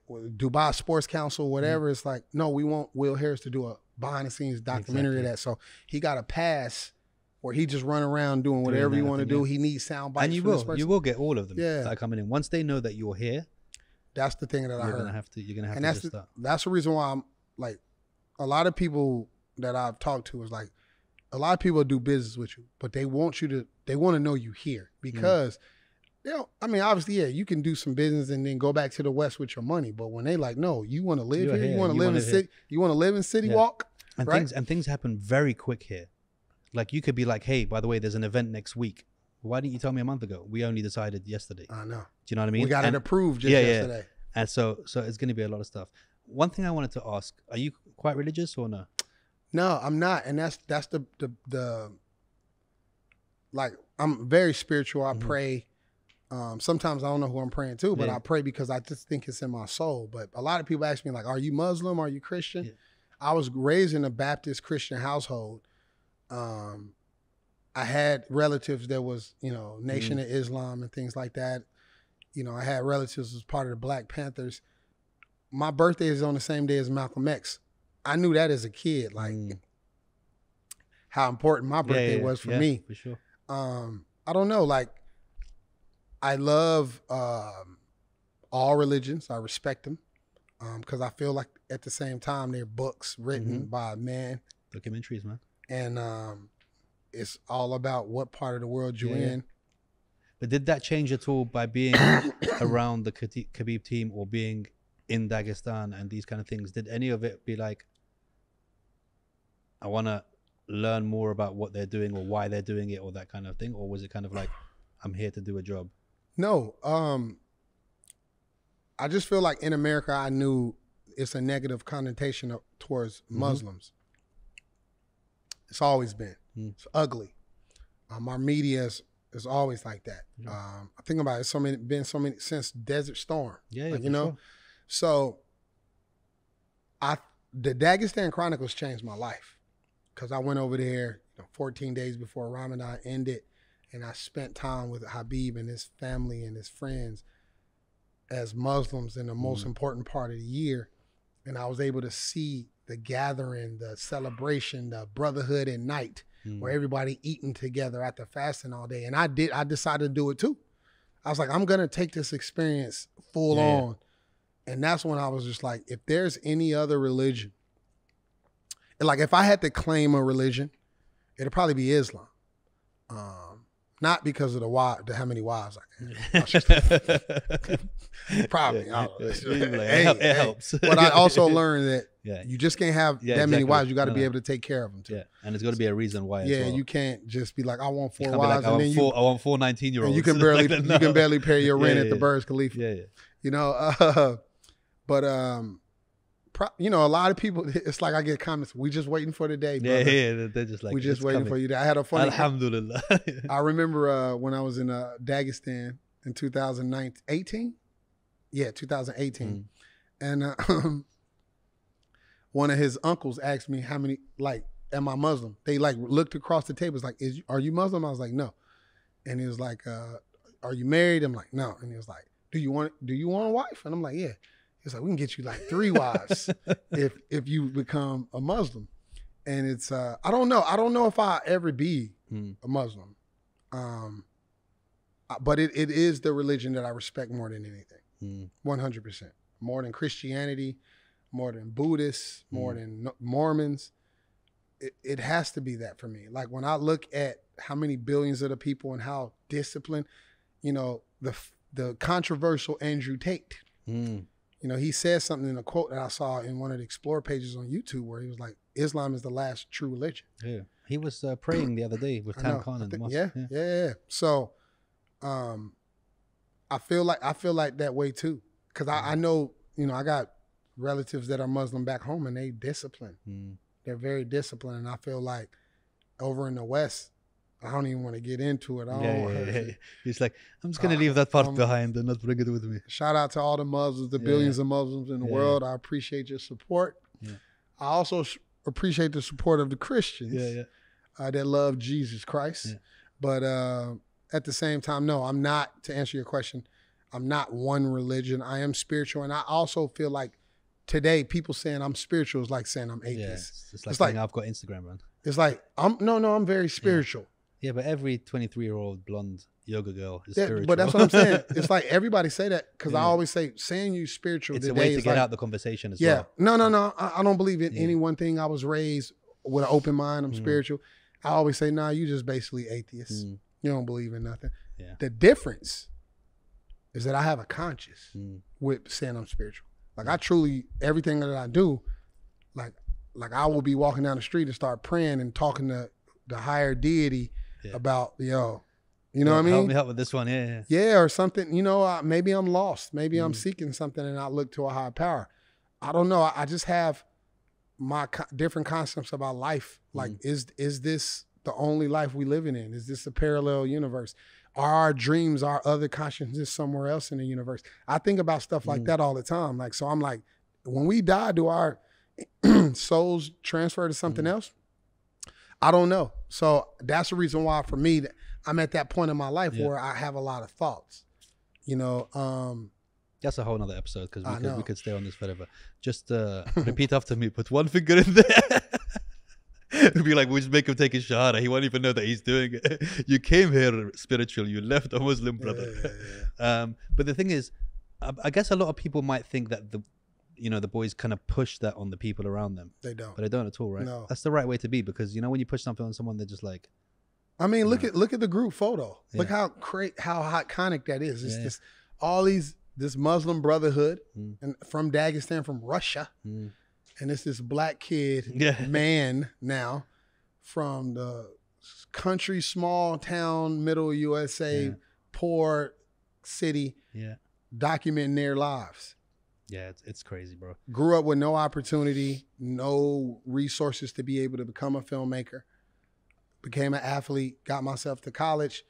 Dubai Sports Council, whatever, it's like, no, we want Will Harris to do a behind-the-scenes documentary of that. So he got a pass where he just run around doing whatever he want to do. He needs sound bites. And you will get all of them that are coming in. Once they know that you're here, that's the thing that I heard. You're gonna have to start. That's the reason why I'm like, a lot of people that I've talked to is like, a lot of people do business with you, but they want to know you here, because I mean, obviously, you can do some business and then go back to the West with your money. But when they like, no, you want to live here, you want to live in city, you want to live in City Walk, and right? things happen very quick here. Like you could be like, hey, by the way, there's an event next week. Why didn't you tell me a month ago? We only decided yesterday. I know. Do you know what I mean? We got it approved just yesterday. And so it's going to be a lot of stuff. One thing I wanted to ask: are you quite religious or no? No, I'm not, and that's the like, I'm very spiritual. I pray. Sometimes I don't know who I'm praying to, but I pray because I just think it's in my soul. But a lot of people ask me like, "Are you Muslim? Are you Christian?" Yeah. I was raised in a Baptist Christian household. I had relatives that was, Nation of Islam and things like that. I had relatives as part of the Black Panthers. My birthday is on the same day as Malcolm X. I knew that as a kid, like how important my birthday was for me. For sure. I don't know, like, I love all religions. I respect them because I feel like at the same time they're books written by man. Documentaries, man. And it's all about what part of the world you're in. But did that change at all by being around the Kabib team or being in Dagestan and these kind of things? Did any of it be like, I want to learn more about what they're doing or why they're doing it or that kind of thing? Or was it kind of like, I'm here to do a job? No. I just feel like in America, I knew it's a negative connotation towards Muslims. It's always been. It's ugly. Our media is always like that. I think about it, been so many since Desert Storm. Sure. So the Dagestan Chronicles changed my life because I went over there 14 days before Ramadan ended, and I spent time with Khabib and his family and his friends as Muslims in the most important part of the year. And I was able to see the gathering, the celebration, the brotherhood at night, where everybody eating together after fasting all day. And I decided to do it too. I was like, I'm going to take this experience full on And that's when I was just like, if there's any other religion, like if I had to claim a religion, it'd probably be Islam. Not because of how many wives I can. Probably. Yeah. It helps. But I also learned that Yeah. you just can't have that many wives. You got to be able to take care of them too. Yeah, and there's got to be a reason why. Yeah, as well. you can't just be like, I want You 4 can't be wives, like, and then I want 4 19-year-olds. you can barely Like, no. you can barely pay your rent at the yeah. Burj Khalifa. Yeah, yeah. You know, but you know, a lot of people. It's like I get comments. We just waiting for the day. Yeah, brother. yeah. They're just like, We just it's waiting coming. for you. I had a funny. Alhamdulillah. I remember when I was in Dagestan in 2018. Yeah, 2018. And one of his uncles asked me how many, like, am I Muslim? They like looked across the table. It's like, are you Muslim? I was like, no. And he was like, are you married? I'm like, no. And he was like, do you want a wife? And I'm like, yeah. He's like, we can get you like 3 wives if you become a Muslim. And it's I don't know if I'll ever be a Muslim. But it is the religion that I respect more than anything. 100%. More than Christianity, more than Buddhists, more than Mormons. It has to be that for me. Like when I look at how many billions of the people and how disciplined, you know, the controversial Andrew Tate. You know, he said something in a quote that I saw in one of the Explore pages on YouTube where he was like, Islam is the last true religion. Yeah. He was praying the other day with Tam Khan in the mosque. Yeah. So I feel like that way too. Because I know, you know, I got relatives that are Muslim back home and they disciplined. They're very disciplined. And I feel like over in the West, I don't even want to get into it. Yeah. He's like, I'm just going to leave that part behind and not bring it with me. Shout out to all the Muslims, the billions of Muslims in the world. I appreciate your support. Yeah. I also appreciate the support of the Christians that love Jesus Christ. Yeah. But at the same time, no, I'm not, to answer your question, I'm not one religion. I am spiritual. And I also feel like today people saying I'm spiritual is like saying I'm atheist. Yeah, it's like I've got Instagram, man. It's like, I'm very spiritual. Yeah, but every 23-year-old blonde yoga girl is spiritual. But that's what I'm saying. It's like everybody say that because I always say saying you spiritual it's today a way to is get like, out the conversation as well. No. I don't believe in Yeah. any one thing. I was raised with an open mind. I'm spiritual. I always say, nah, you just basically atheist. You don't believe in nothing. Yeah. The difference is that I have a conscience with saying I'm spiritual. Like I truly, everything that I do, like I will be walking down the street and start praying and talking to the higher deity about, you know what I mean? Help me out with this one, Yeah, or something, you know, maybe I'm lost. Maybe I'm seeking something and I look to a higher power. I don't know. I just have my different concepts about life. Like, is this the only life we living in? Is this a parallel universe? Are our dreams, our other consciousness somewhere else in the universe? I think about stuff like that all the time. Like, so I'm like, when we die, do our souls transfer to something else? I don't know. So that's the reason why for me, I'm at that point in my life where I have a lot of thoughts, you know. That's a whole nother episode because we could stay on this forever. Just repeat after me. Put one finger in there. It'd be like, we just make him take his shahada. He won't even know that he's doing it. You came here spiritual. You left a Muslim, brother. But the thing is, I guess a lot of people might think that the boys kind of push that on the people around them. They don't. But they don't at all, right? No. That's the right way to be because, you know, when you push something on someone, they're just like... I mean, look at the group photo. Yeah. Look how iconic that is. It's this Muslim Brotherhood and from Dagestan, from Russia. And it's this black kid, man now, from the country, small town, middle USA, poor city, documenting their lives. Yeah, it's crazy, bro. Grew up with no opportunity, no resources to be able to become a filmmaker. Became an athlete, got myself to college.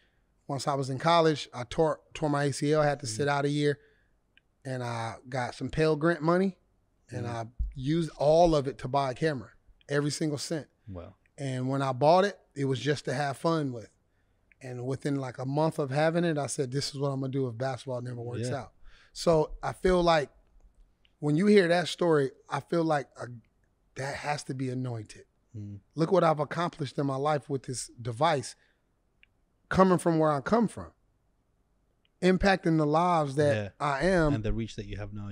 Once I was in college, I tore my ACL, had to sit out a year, and I got some Pell Grant money, and I used all of it to buy a camera, every single cent. Wow. And when I bought it, it was just to have fun with. And within like a month of having it, I said, this is what I'm gonna do if basketball never works out. So I feel like when you hear that story, I feel like that has to be anointed. Look what I've accomplished in my life with this device, coming from where I come from, impacting the lives that I am. And the reach that you have now,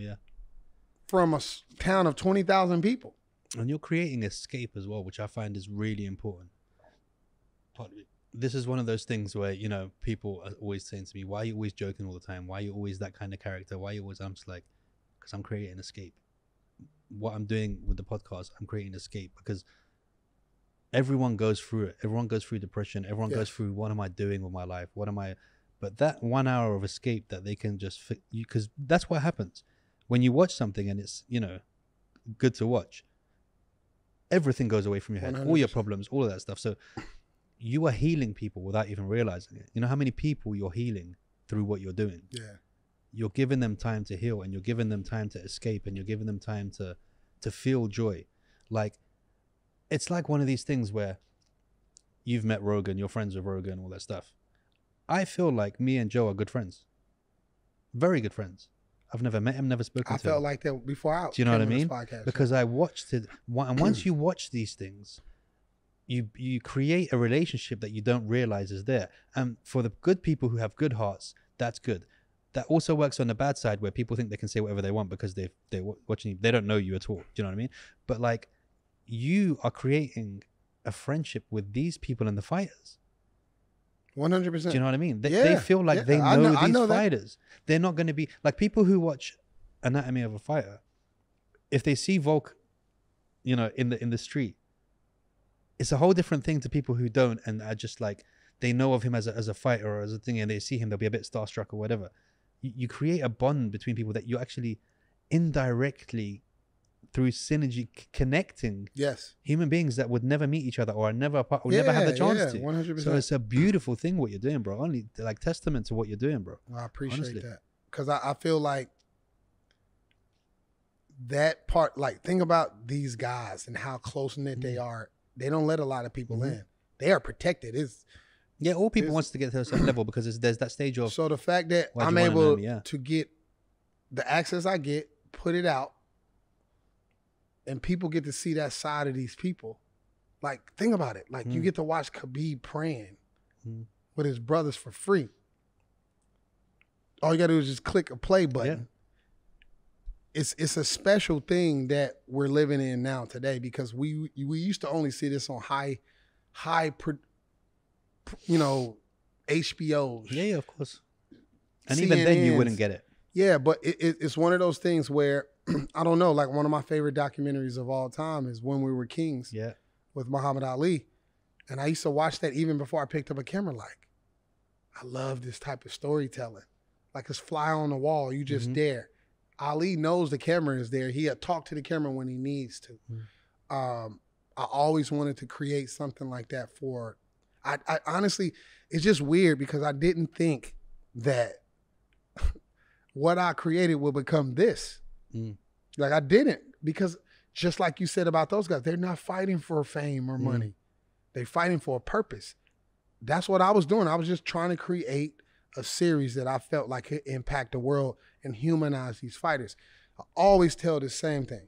from a town of 20,000 people. And you're creating escape as well, which I find is really important. This is one of those things where, you know, people are always saying to me, why are you always joking all the time? Why are you always that kind of character? Why are you always, I'm just like, because I'm creating escape. What I'm doing with the podcast, I'm creating escape, because everyone goes through it. Everyone goes through depression. Everyone goes through, what am I doing with my life? But that 1 hour of escape that they can just, because that's what happens. When you watch something and it's, you know, good to watch, everything goes away from your head, 100%. all your problems, all of that stuff. So you are healing people without even realizing it. You know how many people you're healing through what you're doing? Yeah. You're giving them time to heal, and you're giving them time to escape, and you're giving them time to feel joy. Like, it's like one of these things where you've met Rogan, you're friends with Rogan, all that stuff. I feel like me and Joe are good friends. Very good friends. I've never met him, never spoken to him. I felt like that before I Do you know what I mean? Podcast, because I watched it. And once you watch these things, you create a relationship that you don't realize is there. And for the good people who have good hearts, that's good. That also works on the bad side, where people think they can say whatever they want because they're watching you. They don't know you at all. Do you know what I mean? But like, you are creating a friendship with these people and the fighters. 100%. Do you know what I mean? They feel like they know these fighters. They're not going to be like people who watch Anatomy of a Fighter. If they see Volk, you know, in the street, it's a whole different thing to people who don't and are just like, they know of him as a fighter or as a thing, and they see him, they'll be a bit starstruck or whatever. You create a bond between people that you actually indirectly, through synergy, connecting human beings that would never meet each other or are never apart or never have the chance to. 100%. So it's a beautiful thing what you're doing, bro. Only like testament to what you're doing, bro. Well, I appreciate Honestly. that, because I feel like that part, like, think about these guys and how close-knit they are. They don't let a lot of people in. They are protected. All people wants to get to a certain level, because there's that stage of. So the fact that I'm able to get the access I get, put it out, and people get to see that side of these people. Like, think about it. Like, you get to watch Kabib praying with his brothers for free. All you got to do is just click a play button. It's a special thing that we're living in now today, because we used to only see this on high, you know, HBOs. Yeah, of course. And even then you wouldn't get it. Yeah, but it's one of those things where, I don't know, like one of my favorite documentaries of all time is When We Were Kings with Muhammad Ali. And I used to watch that even before I picked up a camera. Like, I love this type of storytelling. Like, it's fly on the wall. You just there. Ali knows the camera is there. He'll talk to the camera when he needs to. I always wanted to create something like that for, I honestly, it's just weird because I didn't think that what I created would become this. Like, I didn't, because just like you said about those guys, they're not fighting for fame or money. They're fighting for a purpose. That's what I was doing. I was just trying to create a series that I felt like could impact the world and humanize these fighters. I always tell the same thing.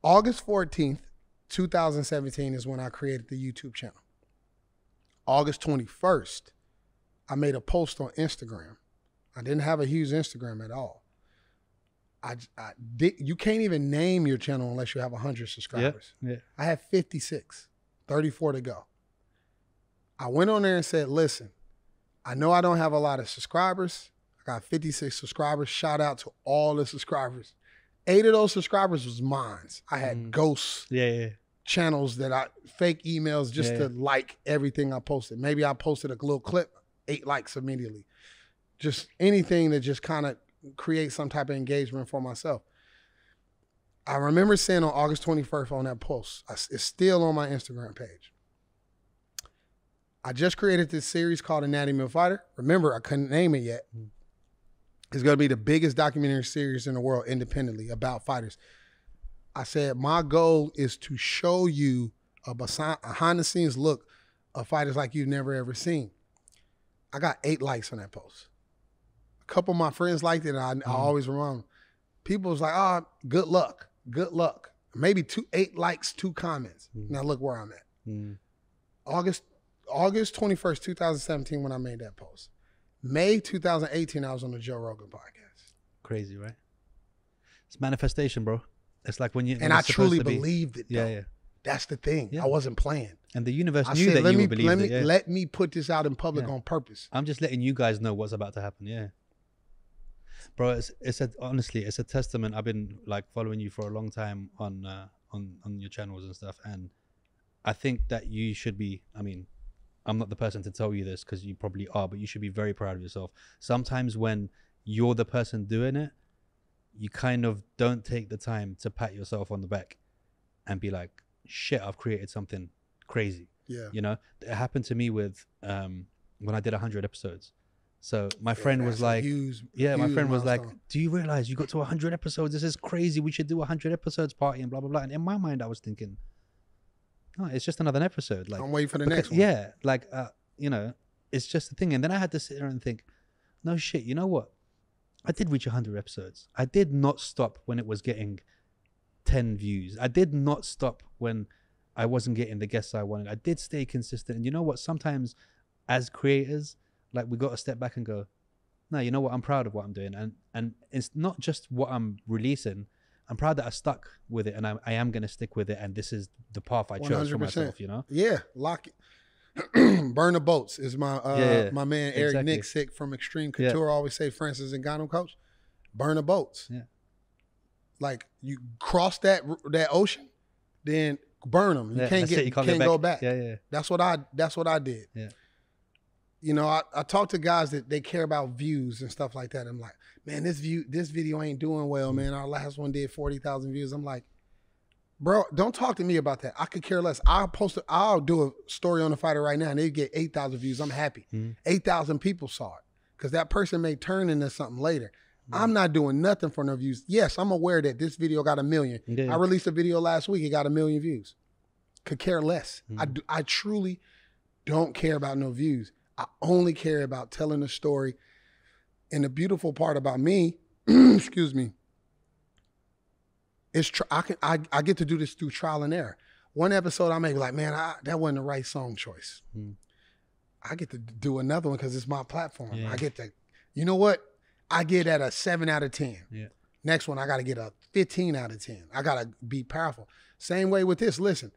August 14th, 2017 is when I created the YouTube channel. August 21st, I made a post on Instagram. I didn't have a huge Instagram at all. You can't even name your channel unless you have 100 subscribers. I had 56, 34 to go. I went on there and said, listen, I know I don't have a lot of subscribers. I got 56 subscribers. Shout out to all the subscribers. 8 of those subscribers was mine. I had ghost channels that fake emails just to like everything I posted. Maybe I posted a little clip, 8 likes immediately. Just anything that just kind of creates some type of engagement for myself. I remember saying on August 21st on that post, it's still on my Instagram page. I just created this series called Anatomy of a Fighter. Remember, I couldn't name it yet. It's going to be the biggest documentary series in the world independently about fighters. I said, my goal is to show you a behind-the-scenes look of fighters like you've never ever seen. I got 8 likes on that post. A couple of my friends liked it, and I always remind them. People was like, oh, good luck, good luck. Maybe 8 likes, 2 comments. Now look where I'm at. August 21st, 2017 when I made that post. May 2018, I was on the Joe Rogan podcast. Crazy, right? It's manifestation, bro. It's like when you and I truly believed it. Though. Yeah. That's the thing. Yeah. I wasn't playing. And the universe I knew said, that you would believe it. Yeah. Let me put this out in public on purpose. I'm just letting you guys know what's about to happen. Yeah. Bro, honestly, it's a testament. I've been like following you for a long time on your channels and stuff, and I think that you should be. I mean, I'm not the person to tell you this because you probably are, but you should be very proud of yourself. Sometimes when you're the person doing it, you kind of don't take the time to pat yourself on the back and be like, "Shit, I've created something crazy." Yeah, you know, it happened to me with when I did 100 episodes. So my friend was like, my friend was like, do you realize you got to 100 episodes? This is crazy. We should do 100 episodes party and blah, blah, blah. And in my mind, I was thinking, oh, it's just another episode. Like, I'm waiting for the next one. Yeah. Like, you know, it's just a thing. And then I had to sit there and think, no shit, you know what? I did reach 100 episodes. I did not stop when it was getting 10 views. I did not stop when I wasn't getting the guests I wanted. I did stay consistent. And you know what? Sometimes as creators, like we got to step back and go, no, you know what? I'm proud of what I'm doing. And it's not just what I'm releasing. I'm proud that I stuck with it and I am going to stick with it. And this is the path I chose 100%. For myself, you know? Yeah. Lock it. Burn the boats is my my man Eric exactly. Nixick from Extreme Couture always say, Francis Ngannou coach, burn the boats. Yeah. Like you cross that ocean, then burn them. You can't go back. Yeah. That's what I did. Yeah. You know, I talk to guys that they care about views and stuff like that. I'm like, man, this video ain't doing well, man. Our last one did 40,000 views. I'm like, bro, don't talk to me about that. I could care less. I'll do a story on the fighter right now and they get 8,000 views. I'm happy. 8,000 people saw it because that person may turn into something later. I'm not doing nothing for no views. Yes, I'm aware that this video got 1 million. I released a video last week. It got 1 million views. Could care less. I truly don't care about no views. I only care about telling a story. And the beautiful part about me, excuse me, is I get to do this through trial and error. One episode I may be like, man, that wasn't the right song choice. I get to do another one because it's my platform. I get to, you know what? I get at a 7 out of 10. Yeah. Next one, I got to get a 15 out of 10. I got to be powerful. Same way with this. Listen,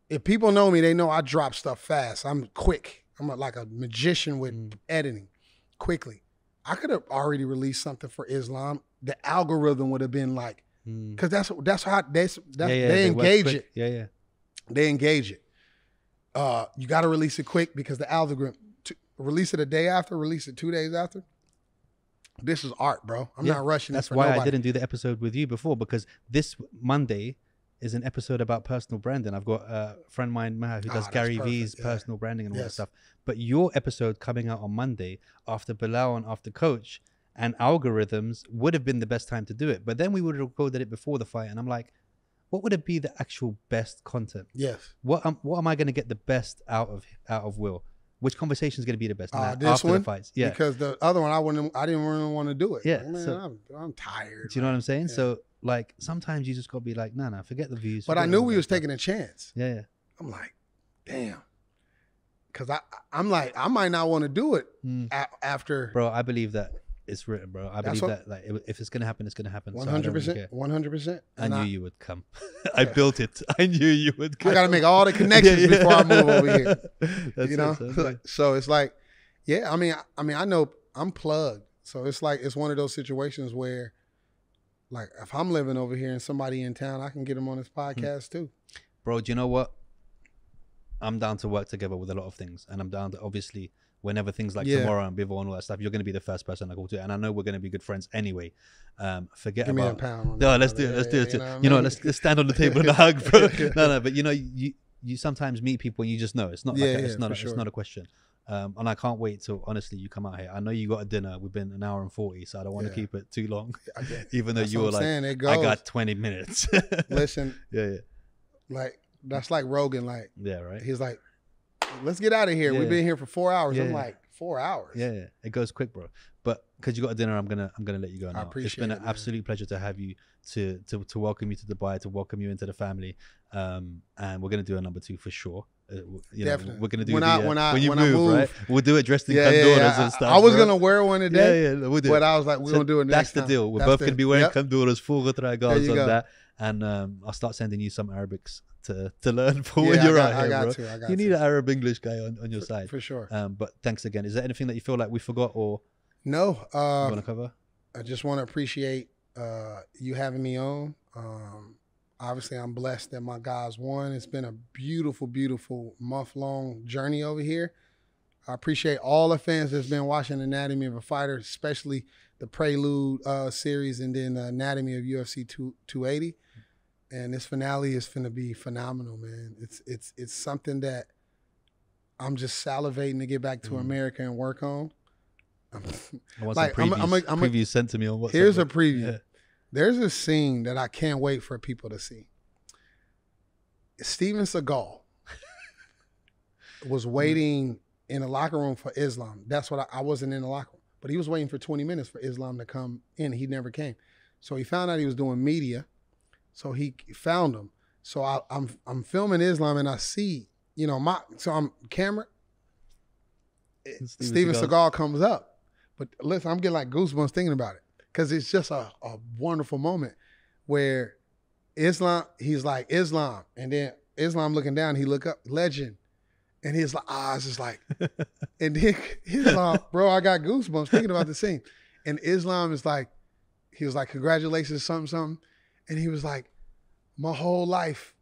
if people know me, they know I drop stuff fast. I'm quick. I'm like a magician with editing quickly. I could have already released something for Islam. The algorithm would have been like, because that's how they engage it. Yeah. They engage it. You got to release it quick because the algorithm, release it a day after, release it 2 days after. This is art, bro. I'm not rushing. That's why I didn't do the episode with you before, because this Monday is an episode about personal branding. I've got a friend of mine, Maha, who does Gary V's personal branding and all that stuff. But your episode coming out on Monday after Belal and after Coach and algorithms would have been the best time to do it. But then we would have recorded it before the fight. And I'm like, what would it be the actual best content? Yes. What am I going to get the best out of Will? Which conversation is going to be the best this one? The fights? Yeah. Because the other one, I didn't really want to do it. Yeah. Like, man, so, I'm tired. Do you know what I'm saying? Yeah. So like sometimes you just got to be like, no, forget the views. But I knew we was taking a chance. Yeah. I'm like, damn. Because I'm like, I might not want to do it after. Bro, I believe that it's written, bro. I believe that like if it's going to happen, it's going to happen. 100%. 100%. I knew you would come. I built it. I knew you would come. I got to make all the connections before I move over here. You know? So it's like, yeah, I mean, I know I'm plugged. So it's like, it's one of those situations where like if I'm living over here and somebody in town, I can get them on this podcast too. Bro, do you know what? I'm down to work together with a lot of things. And I'm down to, obviously, whenever things like tomorrow and Bivol and all that stuff, you're going to be the first person I call to. And I know we're going to be good friends anyway. Forget Give about... me a pound on no, that, let's do it. Let's do it. You know, let's stand on the table and hug, bro. No, but you know, you sometimes meet people and you just know. It's not it's not a question. And I can't wait till, honestly, you come out here. I know you got a dinner. We've been 1 hour and 40, so I don't want to keep it too long. Even though you were like, I got 20 minutes. Listen. Yeah. Like, that's like Rogan. Like, yeah, right. He's like, let's get out of here. We've been here for 4 hours. I'm like, 4 hours. Yeah. It goes quick, bro. But because you got a dinner, I'm gonna let you go now. I appreciate it. It's been an absolute pleasure to have you, to welcome you to Dubai, to welcome you into the family. And we're gonna do a number 2 for sure. You know, Definitely. we're gonna do When you I move, move, right? We'll do it dressed in candoras and stuff. I was bro. gonna wear one today, Yeah, we'll do but it. I was like, we're gonna do it next That's time. the deal. We're That's both gonna be wearing yep. candoras, full retragals There you on go. that, and I'll start sending you some Arabics to learn for when you're out here, bro. You need an Arab English guy on your side for sure. But thanks again. Is there anything that you feel like we forgot or no? You want to cover? I just want to appreciate you having me on. Obviously, I'm blessed that my guys won. It's been a beautiful, beautiful month-long journey over here. I appreciate all the fans that's been watching Anatomy of a Fighter, especially the Prelude series and then the Anatomy of UFC 280. And this finale is going to be phenomenal, man. It's something that I'm just salivating to get back to America and work on. I want some previews sent to me on WhatsApp. Here's a preview. Yeah. There's a scene that I can't wait for people to see. Steven Seagal was waiting in the locker room for Islam. That's what I wasn't in the locker room, but he was waiting for 20 minutes for Islam to come in. He never came. So he found out he was doing media. So he found him. So I'm filming Islam and I see, you know, I'm camera. Steven Seagal comes up. But listen, I'm getting like goosebumps thinking about it. Because it's just a wonderful moment where Islam, he's like, Islam. And then Islam looking down, he look up, legend. And he's like, it's just like, and then Islam, bro, I got goosebumps thinking about the scene. And Islam is like, he was like, congratulations, something. And he was like, my whole life,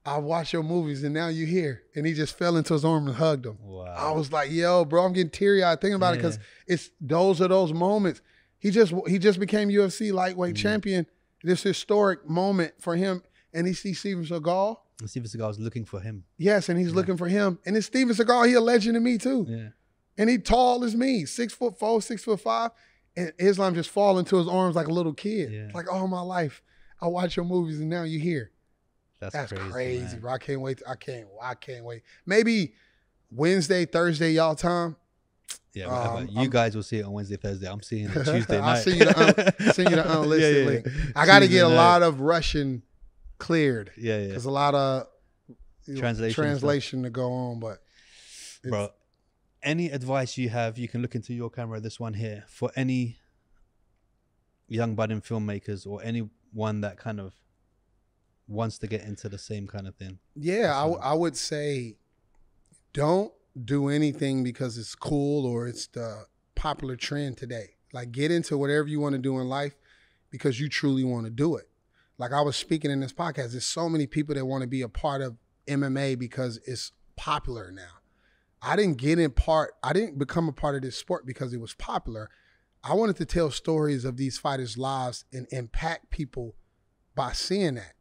I watched your movies and now you're here. And he just fell into his arms and hugged him. Wow. I was like, yo, bro, I'm getting teary-eyed thinking about it because it's those moments. He just became UFC lightweight champion. This historic moment for him. And he sees Steven Seagal. And Steven Seagal is looking for him. Yes, and he's looking for him. And it's Steven Seagal, he a legend to me too. Yeah. And he tall as me, 6'4", 6'5". And Islam just fall into his arms like a little kid. Yeah. Like, all my life, I watch your movies and now you're here. That's crazy, bro. I can't wait. I can't wait. Maybe Wednesday, Thursday, y'all time. Yeah, you guys will see it on Wednesday, Thursday. I'm seeing it Tuesday night. I'll send you the unlisted link. I got to get a lot of Russian cleared. Yeah. There's a lot of translation to go on, but bro, any advice you have, you can look into your camera, this one here, for any young budding filmmakers or anyone that kind of wants to get into the same kind of thing. Yeah, I would say don't do anything because it's cool or it's the popular trend today. Like, get into whatever you want to do in life because you truly want to do it. Like I was speaking in this podcast, there's so many people that want to be a part of MMA because it's popular now. I didn't become a part of this sport because it was popular. I wanted to tell stories of these fighters' lives and impact people by seeing that.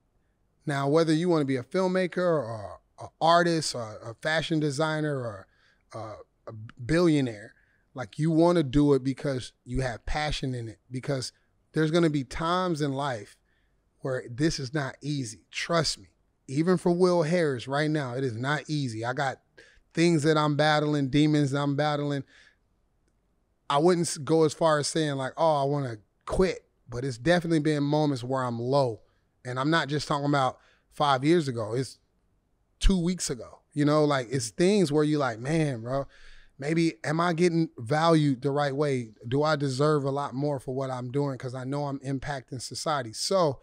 Now, whether you want to be a filmmaker or an artist or a fashion designer or a billionaire, like, you want to do it because you have passion in it, because there's going to be times in life where this is not easy. Trust me. Even for Will Harris right now, it is not easy. I got things that I'm battling, demons that I'm battling. I wouldn't go as far as saying like, I want to quit, but it's definitely been moments where I'm low. And I'm not just talking about 5 years ago. It's 2 weeks ago. You know, like, it's things where you're like, man, bro, maybe am I getting valued the right way? Do I deserve a lot more for what I'm doing? Because I know I'm impacting society. So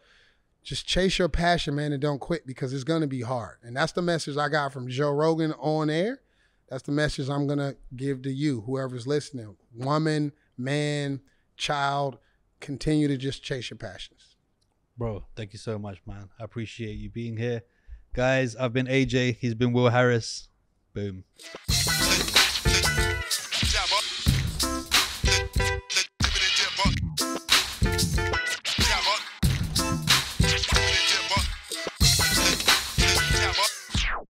just chase your passion, man, and don't quit, because it's going to be hard. And that's the message I got from Joe Rogan on air. That's the message I'm going to give to you, whoever's listening. Woman, man, child, continue to just chase your passions. Bro, thank you so much, man. I appreciate you being here. Guys, I've been AJ. He's been Will Harris. Boom.